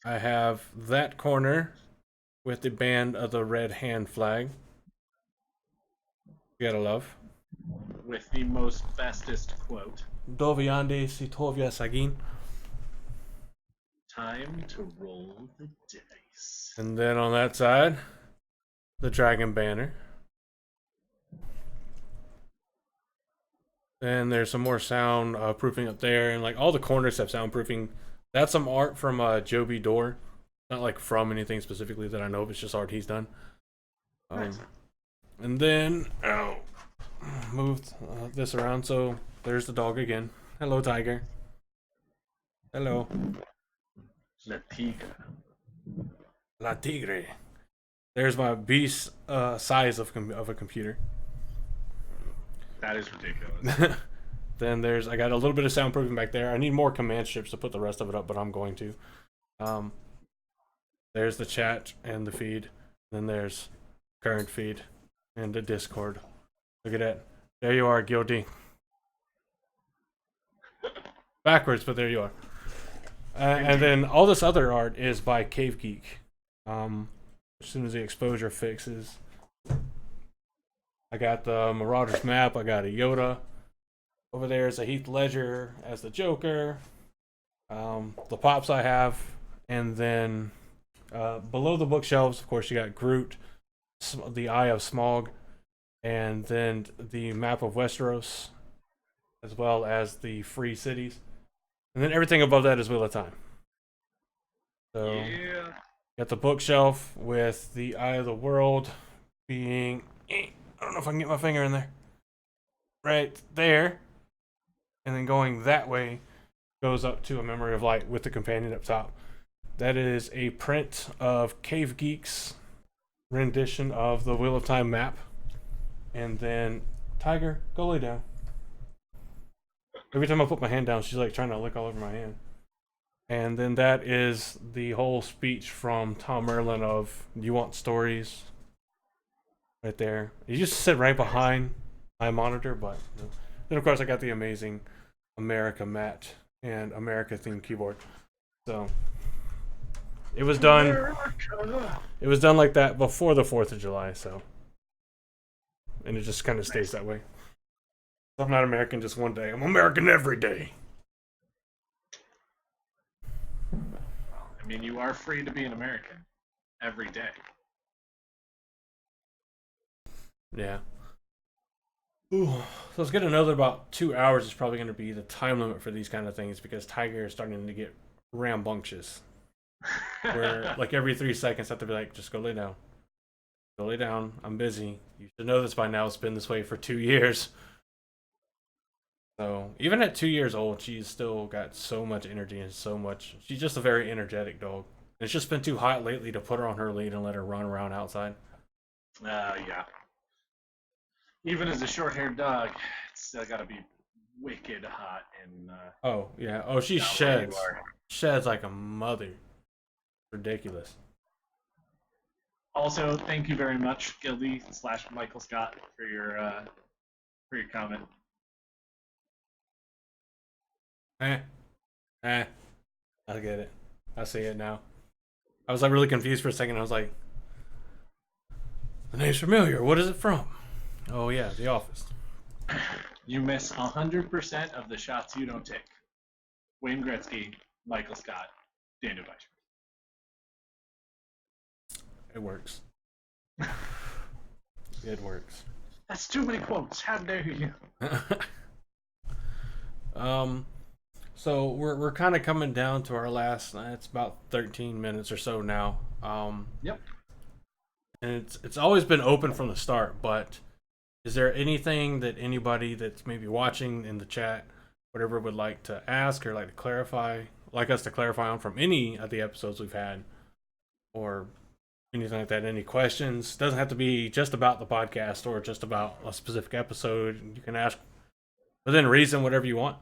I have that corner with the band of the red hand flag. You gotta love. With the most bestest quote. Doviande Sitovia Sagin. Time to roll the dice. And then on that side, the dragon banner. And there's some more sound proofing up there, and like all the corners have soundproofing. That's some art from Joby Door. Not like from anything specifically that I know of. It's just art he's done. Nice. And then moved this around. So there's the dog again. Hello, Tiger. Hello. La Tigre. La Tigre. There's my beast size of a computer. That is ridiculous. Then I got a little bit of soundproofing back there. I need more command strips to put the rest of it up, but I'm going to. There's the chat and the feed. Then there's current feed and the Discord. Look at that. There you are, Guilty. Backwards, but there you are. And then all this other art is by Cave Geek. As soon as the exposure fixes. I got the Marauders map. I got a Yoda. Over there is a Heath Ledger as the Joker. The pops I have. And then below the bookshelves, of course, you got Groot, the Eye of Smaug, and then the map of Westeros, as well as the free cities. And then everything above that is Wheel of Time. So, Yeah. got the bookshelf with the Eye of the World being... I don't know if I can get my finger in there. Right there. And then going that way goes up to a Memory of Light with the companion up top. That is a print of Cave Geek's rendition of the Wheel of Time map. And then, Tiger, go lay down. Every time I put my hand down, she's like trying to lick all over my hand. And then that is the whole speech from Tom Merlin of You Want Stories? Right there. You just sit right behind my monitor, but then of course I got the amazing America mat and America themed keyboard. So it was done. America. It was done like that before the 4th of July, so, and it just kind of stays that way. I'm not American just one day. I'm American every day. I mean, you are free to be an American every day. Yeah. Ooh. So let's get another about 2 hours is probably going to be the time limit for these kind of things because Tiger is starting to get rambunctious. Where like every 3 seconds I have to be like, just go lay down. Go lay down. I'm busy. You should know this by now. It's been this way for 2 years. So even at 2 years old, she's still got so much energy and so much. She's just a very energetic dog. It's just been too hot lately to put her on her lead and let her run around outside. Yeah. Even as a short-haired dog, it's still got to be wicked hot and. Oh yeah. Oh, she sheds. Sheds like a mother. Ridiculous. Also, thank you very much, Gildy / Michael Scott, for your comment. I get it. I see it now. I was like really confused for a second. I was like, the name's familiar. What is it from? Oh yeah, The Office. You miss 100% of the shots you don't take. Wayne Gretzky, Michael Scott, Daniel Weichert. It works. It works. That's too many quotes. How dare you? So we're kind of coming down to our last. It's about 13 minutes or so now. Yep. And it's always been open from the start. But is there anything that anybody that's maybe watching in the chat, whatever, would like to ask or like to clarify, like us to clarify on from any of the episodes we've had, or anything like that. Any questions? Doesn't have to be just about the podcast or just about a specific episode. You can ask within reason whatever you want.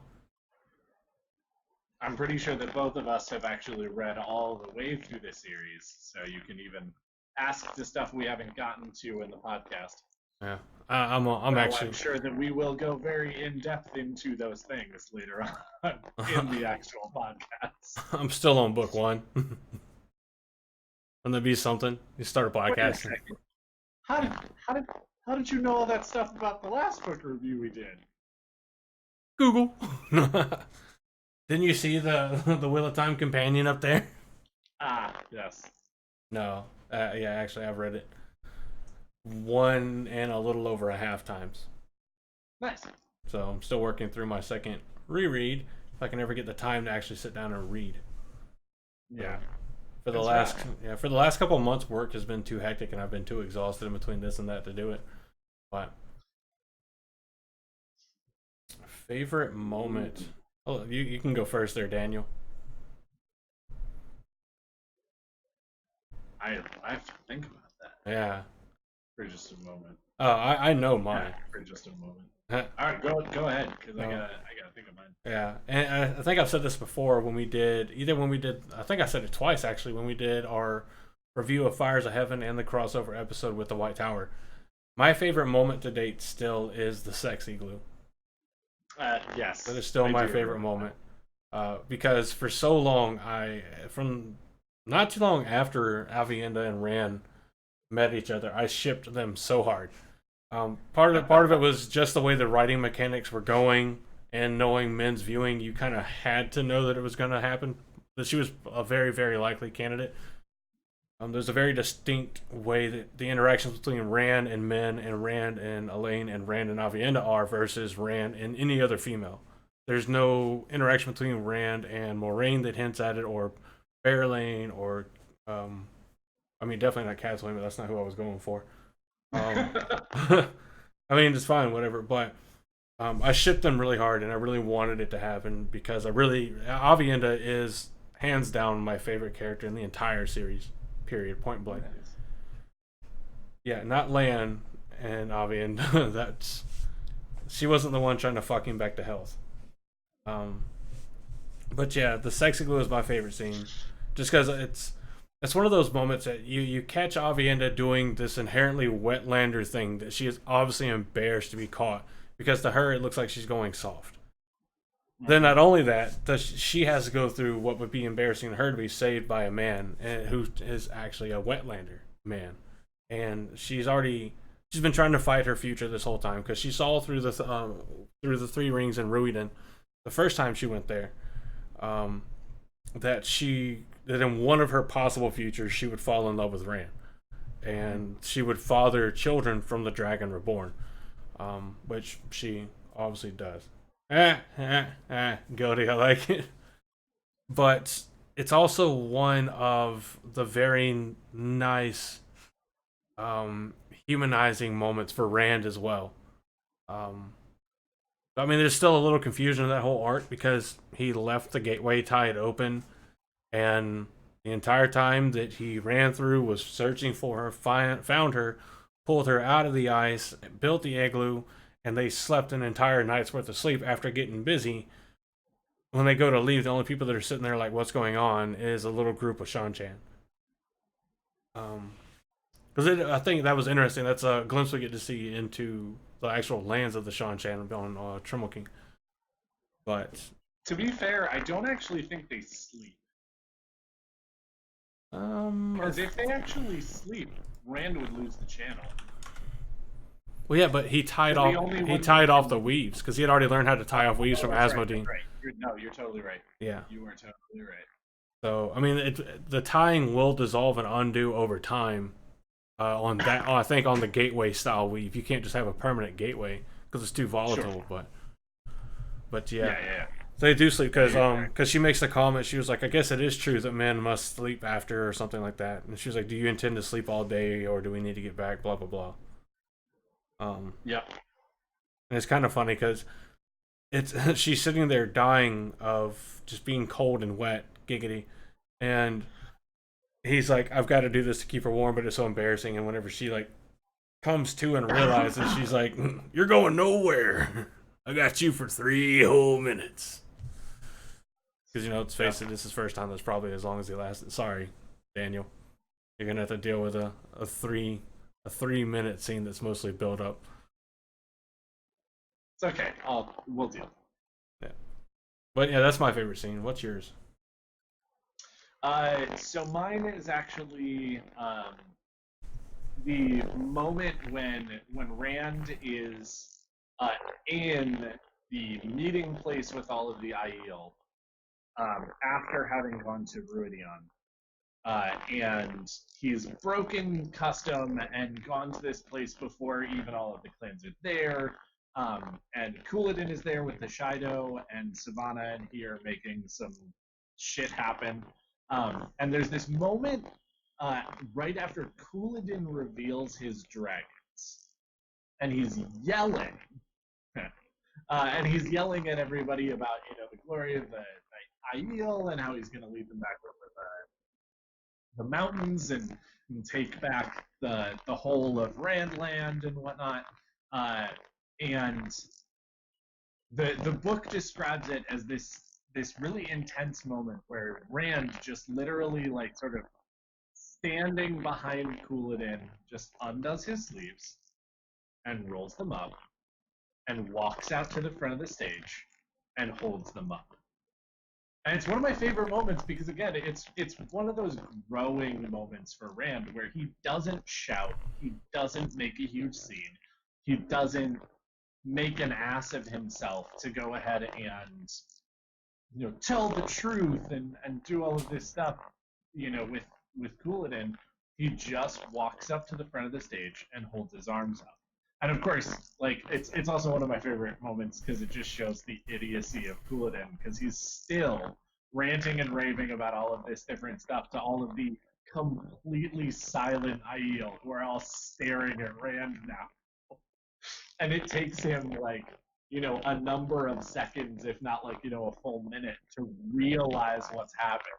I'm pretty sure that both of us have actually read all the way through the series, so you can even ask the stuff we haven't gotten to in the podcast. Yeah, I'm actually. I'm sure that we will go very in depth into those things later on in the actual podcast. I'm still on book 1. Wouldn't that be something? You start a Wait a podcast. second. How did you know all that stuff about the last book review we did? Google. Didn't you see the Wheel of Time companion up there? Ah, yes. No. Yeah, actually, I've read it 1 and a little over a half times. Nice. So I'm still working through my second reread. If I can ever get the time to actually sit down and read. Yeah. For the last couple of months, work has been too hectic, and I've been too exhausted in between this and that to do it. But favorite moment. Oh, you can go first there, Daniel. I have to think about that Yeah. for just a moment. Oh, I know mine. For just a moment. All right, go ahead, because I gotta think of mine. Yeah, and I think I've said this before when we did, I think I said it twice actually, when we did our review of Fires of Heaven and the crossover episode with the White Tower. My favorite moment to date still is the sex igloo. Yes. That is still my favorite moment. Because for so long, from not too long after Avienda and Rand met each other, I shipped them so hard. Part of it was just the way the writing mechanics were going, and knowing Min's viewing, you kind of had to know that it was going to happen. That she was a very, very likely candidate. There's a very distinct way that the interactions between Rand and Min, and Rand and Elaine, and Rand and Avienda are versus Rand and any other female. There's no interaction between Rand and Moraine that hints at it, or Fairlane, or definitely not Kathleen, but that's not who I was going for. I mean, it's fine, whatever. But I shipped them really hard, and I really wanted it to happen because Avienda is hands down my favorite character in the entire series. Period. Point blank. Yeah, not Lan and Avienda. She wasn't the one trying to fuck him back to health. But yeah, the sex igloo is my favorite scene, just because it's one of those moments that you catch Avienda doing this inherently wetlander thing that she is obviously embarrassed to be caught, because to her it looks like she's going soft. Then not only that, she has to go through what would be embarrassing to her to be saved by a man who is actually a wetlander man, and she's been trying to fight her future this whole time, because she saw through the 3 rings in Ruiden the first time she went there, that in one of her possible futures she would fall in love with Rand, and she would father children from the Dragon Reborn, which she obviously does. Goaty, I like it. But it's also one of the very nice humanizing moments for Rand as well. There's still a little confusion in that whole arc, because he left the gateway tied open, and the entire time that he ran through was searching for her, found her, pulled her out of the ice, built the igloo, and they slept an entire night's worth of sleep after getting busy. When they go to leave, the only people that are sitting there like, what's going on, is a little group of Shan-Chan. Because I think that was interesting. That's a glimpse we get to see into the actual lands of the Shan-Chan on Trimble King. But to be fair, I don't actually think they sleep. Because if they actually sleep, Rand would lose the channel. Well, yeah, but he tied off the weaves, because he had already learned how to tie off weaves from Asmodee. Right. You're totally right. Yeah. You are totally right. So, the tying will dissolve and undo over time. I think on the gateway style weave, you can't just have a permanent gateway because it's too volatile. Sure. But yeah. Yeah. They do sleep, because she makes the comment. She was like, I guess it is true that men must sleep after, or something like that. And she was like, do you intend to sleep all day, or do we need to get back? Blah blah blah. Yeah. And it's kind of funny because she's sitting there dying of just being cold and wet, giggity, and he's like, I've got to do this to keep her warm, but it's so embarrassing. And whenever she like comes to and realizes, she's like, "You're going nowhere. I got you for 3 whole minutes." Because let's face it, this is first time that's probably as long as he lasted. Sorry, Daniel, you're gonna have to deal with a 3 minute scene that's mostly built up. It's okay. We'll deal. Yeah, but yeah, that's my favorite scene. What's yours? So mine is actually the moment when Rand is in the meeting place with all of the Aiel after having gone to Ruidion. And he's broken custom and gone to this place before even all of the clans are there. And Couladin is there with the Shido, and Savannah and he are making some shit happen. And there's this moment right after Couladin reveals his dragons, and he's yelling. And he's yelling at everybody about the glory of the Aiel and how he's going to lead them back over the mountains and take back the whole of Randland and whatnot. And the book describes it as this really intense moment where Rand just literally like sort of standing behind Couladin just undoes his sleeves and rolls them up and walks out to the front of the stage and holds them up. And it's one of my favorite moments because again, it's one of those growing moments for Rand where he doesn't shout, he doesn't make a huge scene, he doesn't make an ass of himself to go ahead and tell the truth and do all of this stuff with Couladin. He just walks up to the front of the stage and holds his arms up. And of course, like it's also one of my favorite moments because it just shows the idiocy of Couladin because he's still ranting and raving about all of this different stuff to all of the completely silent Aiel who are all staring at Rand now. And it takes him like a number of seconds, if not like a full minute, to realize what's happened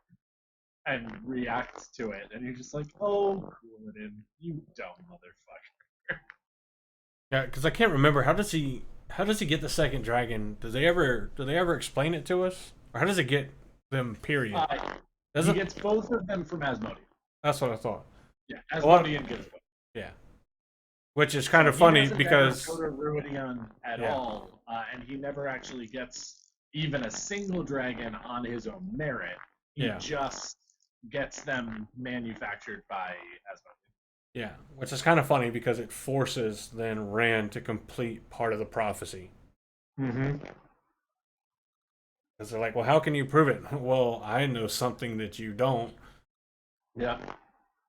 and react to it. And you're just like, "Oh, Couladin, you dumb motherfucker." Yeah, because I can't remember how does he get the second dragon? Do they ever explain it to us, or how does it get them? Period. He gets both of them from Asmodean. That's what I thought. Yeah, Asmodean gets both. Yeah, which is kind of funny because he doesn't ever go to Ruidion at all, and he never actually gets even a single dragon on his own merit. He just gets them manufactured by Asmodean. Yeah, which is kind of funny because it forces then Rand to complete part of the prophecy. Mm-hmm. Because they're like, well, how can you prove it? Well, I know something that you don't. Yeah.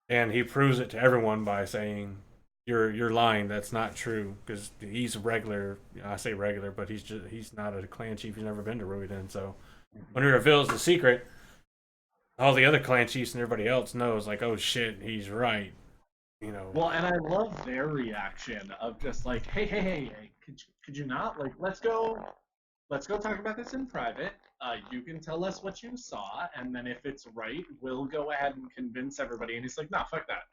And he proves it to everyone by saying, "You're lying. That's not true." Because he's regular. I say regular, but he's not a clan chief. He's never been to Ruidan. So when he reveals the secret, all the other clan chiefs and everybody else knows, like, oh shit, he's right. Well, and I love their reaction of just like, hey, could you not like let's go talk about this in private. You can tell us what you saw, and then if it's right, we'll go ahead and convince everybody. And he's like, nah, fuck that.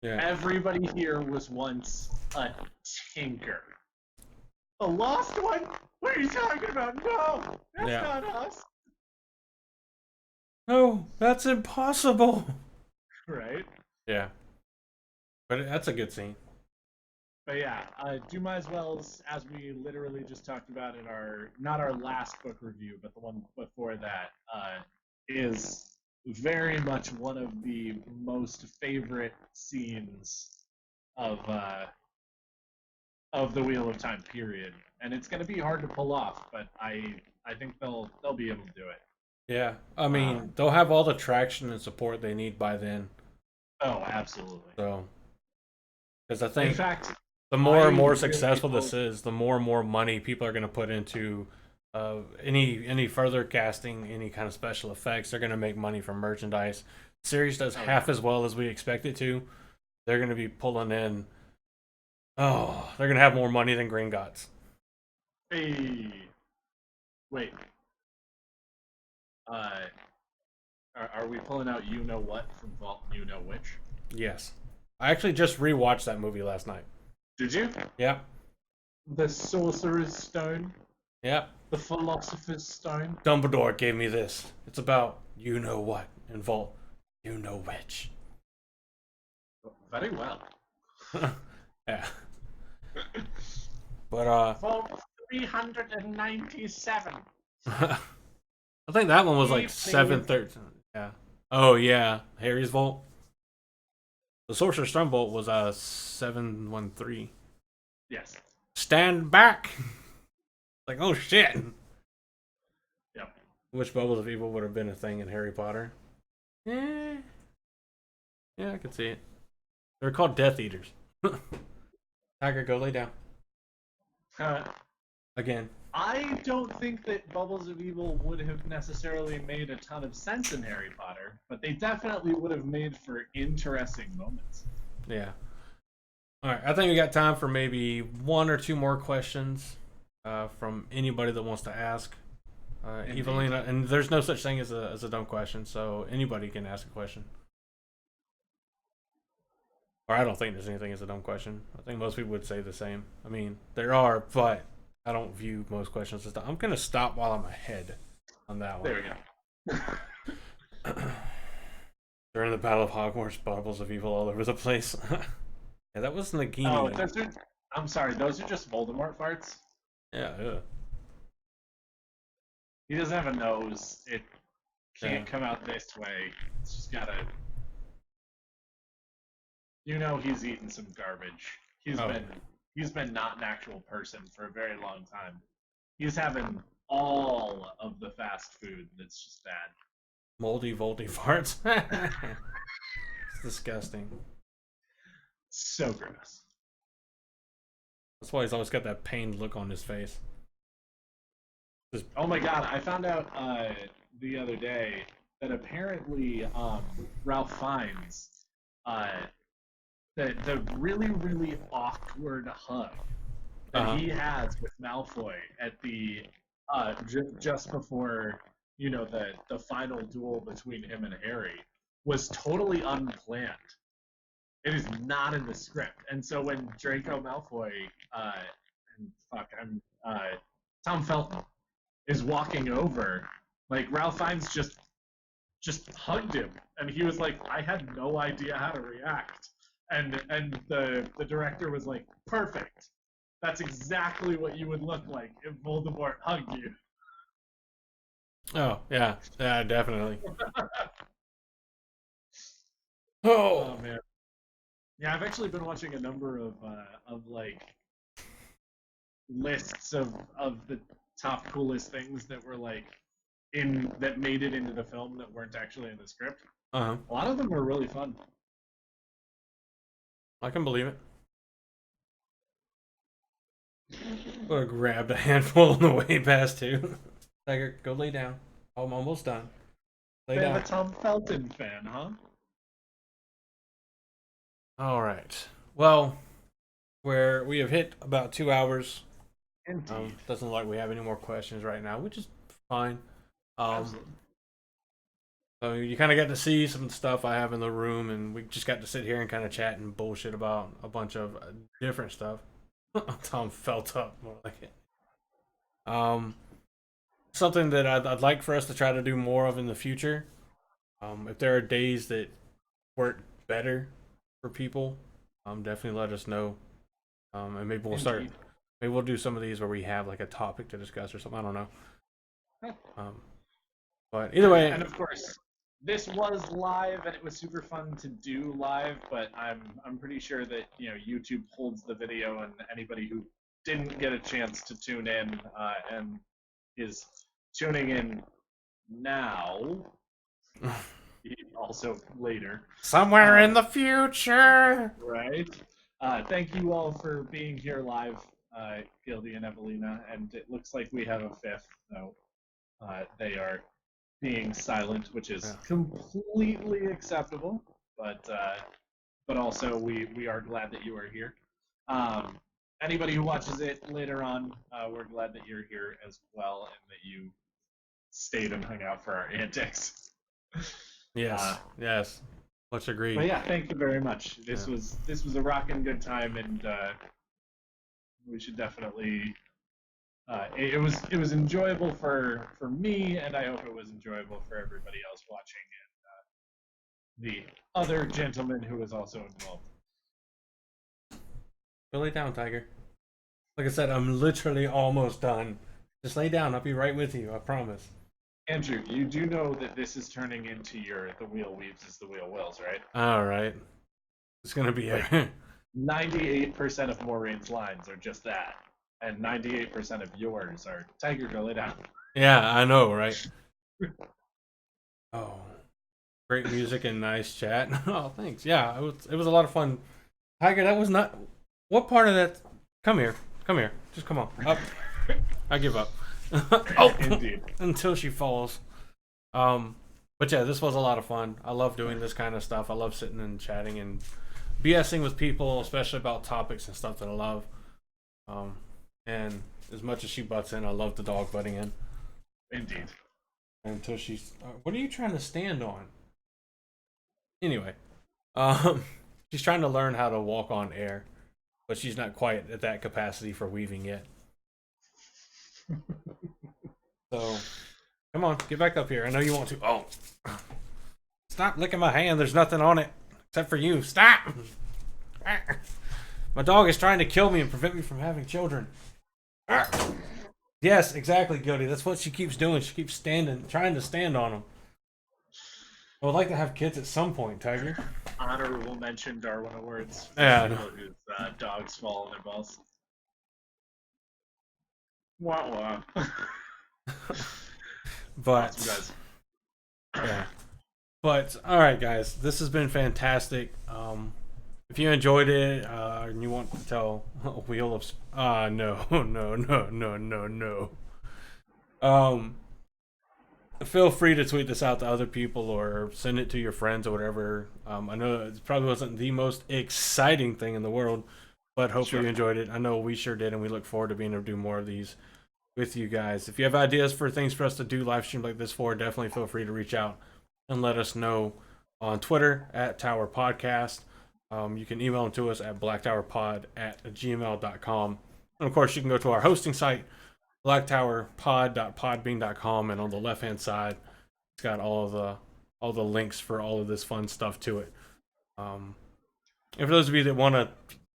Yeah. Everybody here was once a tinker. A lost one? What are you talking about? No, that's not us. No, that's impossible. Right? Yeah. But that's a good scene. But yeah, Doom As Wells, as we literally just talked about in not our last book review, but the one before that, is very much one of the most favorite scenes of the Wheel of Time period. And it's going to be hard to pull off, but I think they'll be able to do it. Yeah, I mean, they'll have all the traction and support they need by then. Oh, absolutely. So, because I think, in fact, the more and more successful this is, the more and more money people are going to put into any further casting, any kind of special effects. They're going to make money from merchandise. The series does half as well as we expect it to. They're going to be pulling in. Oh, they're going to have more money than Gringotts. Hey, wait. Are we pulling out you know what from Vault you know which? Yes. I actually just rewatched that movie last night. Did you? Yep. The Sorcerer's Stone? Yep. The Philosopher's Stone? Dumbledore gave me this. It's about you know what in Vault you know which. Very well. Yeah. But Vault 397. I think that one was like 713. Yeah. Oh yeah, Harry's Vault. The Sorcerer's Stone Vault was 713. Yes. Stand back. Like, oh shit. Yep. Which Bubbles of Evil would have been a thing in Harry Potter? Yeah, I could see it. They're called Death Eaters. Tiger, go lay down. Again. I don't think that Bubbles of Evil would have necessarily made a ton of sense in Harry Potter, but they definitely would have made for interesting moments. Yeah. All right, I think we got time for maybe one or two more questions from anybody that wants to ask. Evelina, and there's no such thing as a dumb question, so anybody can ask a question. Or I don't think there's anything as a dumb question. I think most people would say the same. I mean, there are, but I don't view most questions as dumb. I'm going to stop while I'm ahead on that one. There we go. During the Battle of Hogwarts, Bubbles of Evil all over the place. Yeah, that was Nagini. Oh, I'm sorry, those are just Voldemort farts? Yeah. He doesn't have a nose. It can't come out this way. It's just gotta... You know he's eaten some garbage. He's been not an actual person for a very long time. He's having all of the fast food that's just bad. Moldy, voldy farts. It's disgusting. So gross. That's why he's always got that pained look on his face. Oh my god, I found out the other day that apparently Ralph Fiennes, the really, really awkward hug that he has with Malfoy at the just before, you know, the final duel between him and Harry was totally unplanned. It is not in the script. And so when Draco Malfoy Tom Felton is walking over, like Ralph Fiennes just hugged him, and he was like, I had no idea how to react. And the director was like, perfect. That's exactly what you would look like if Voldemort hugged you. Oh, yeah, definitely. Oh man. Yeah, I've actually been watching a number of like lists of the top coolest things that were like that made it into the film that weren't actually in the script. A lot of them were really fun. I can believe it. I grabbed a handful on the way past too. Tiger, go lay down. I'm almost done. Lay Bit down. of a Tom Felton fan, huh? All right. Well, we have hit about 2 hours. Indeed. Doesn't look like we have any more questions right now, which is fine. Absolutely. So you kind of got to see some stuff I have in the room, and we just got to sit here and kind of chat and bullshit about a bunch of different stuff. Tom felt up more like it. Something that I'd like for us to try to do more of in the future. If there are days that work better for people, definitely let us know. And maybe we'll start. Maybe we'll do some of these where we have like a topic to discuss or something. I don't know. But either way, and of course, this was live and it was super fun to do live. But I'm pretty sure that YouTube holds the video, and anybody who didn't get a chance to tune in and is tuning in now, also later, somewhere in the future, right? Thank you all for being here live, Gildy and Evelina, and it looks like we have a fifth, so they are being silent, which is completely acceptable, but also we are glad that you are here. Anybody who watches it later on, we're glad that you're here as well and that you stayed and hung out for our antics. Yes, yes. Much agreed. But yeah, thank you very much. This Yeah. was a rocking good time, and we should definitely. It was enjoyable for me, and I hope it was enjoyable for everybody else watching, and the other gentleman who was also involved. Go lay down, Tiger. Like I said, I'm literally almost done. Just lay down. I'll be right with you. I promise. Andrew, you do know that this is turning into the wheel weaves as the wheel wills, right? All right. It's gonna be Like 98% of Maureen's lines are just that, and 98% of yours are Tiger, go lay down. Yeah, I know, right? Oh, great music and nice chat. Oh, thanks. Yeah, it was a lot of fun. Tiger, that was not. What part of that? Come here. Come here. Just come on. Up. I give up. Oh, Indeed. until she falls. But yeah, this was a lot of fun. I love doing this kind of stuff. I love sitting and chatting and BSing with people, especially about topics and stuff that I love. And as much as she butts in, I love the dog butting in. Indeed. Until she's, what are you trying to stand on? Anyway, she's trying to learn how to walk on air, but she's not quite at that capacity for weaving yet. So, come on, get back up here. I know you want to. Oh, stop licking my hand. There's nothing on it except for you. Stop. My dog is trying to kill me and prevent me from having children. Yes, exactly, Goody. That's what she keeps doing. She keeps trying to stand on them. I would like to have kids at some point, Tiger. Honorable mention Darwin Awards. Yeah, I know. People whose dogs fall on their balls. Wah wah. But Awesome, guys. yeah. But all right, guys, this has been fantastic. If you enjoyed it and you want to tell Wheel of no feel free to tweet this out to other people or send it to your friends or whatever. I know it probably wasn't the most exciting thing in the world, but hopefully you enjoyed it. I know we sure did, and we look forward to being able to do more of these with you guys. If you have ideas for things for us to do live stream like this for, definitely feel free to reach out and let us know on Twitter at Tower Podcast. You can email them to us at blacktowerpod@gmail.com. And of course, you can go to our hosting site, blacktowerpod.podbean.com, and on the left hand side, it's got all the links for all of this fun stuff to it. And for those of you that want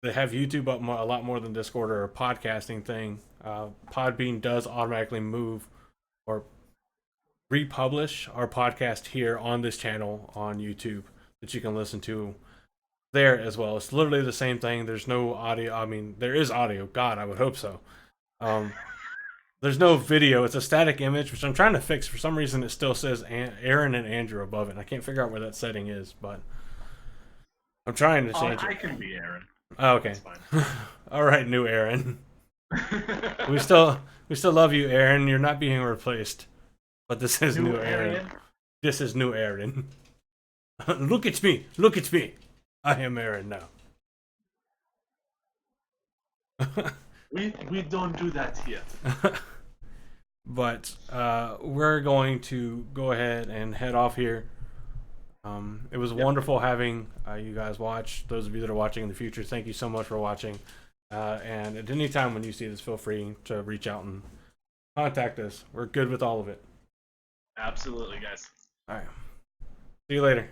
to have YouTube up a lot more than Discord or a podcasting thing, Podbean does automatically move or republish our podcast here on this channel on YouTube that you can listen to there as well. It's literally the same thing. There's no audio. I mean, there is audio. God, I would hope so. There's no video. It's a static image, which I'm trying to fix. For some reason, it still says Aaron and Andrew above it. And I can't figure out where that setting is, but I'm trying to change I it. can be Aaron. Oh, okay. That's fine. All right, new Aaron. We still love you, Aaron. You're not being replaced. But this is new Aaron. This is new Aaron. Look at me. Look at me. I am Aaron now. We don't do that here. But we're going to go ahead and head off here. It was wonderful having you guys watch. Those of you that are watching in the future, thank you so much for watching. And at any time when you see this, feel free to reach out and contact us. We're good with all of it. Absolutely, guys. All right. See you later.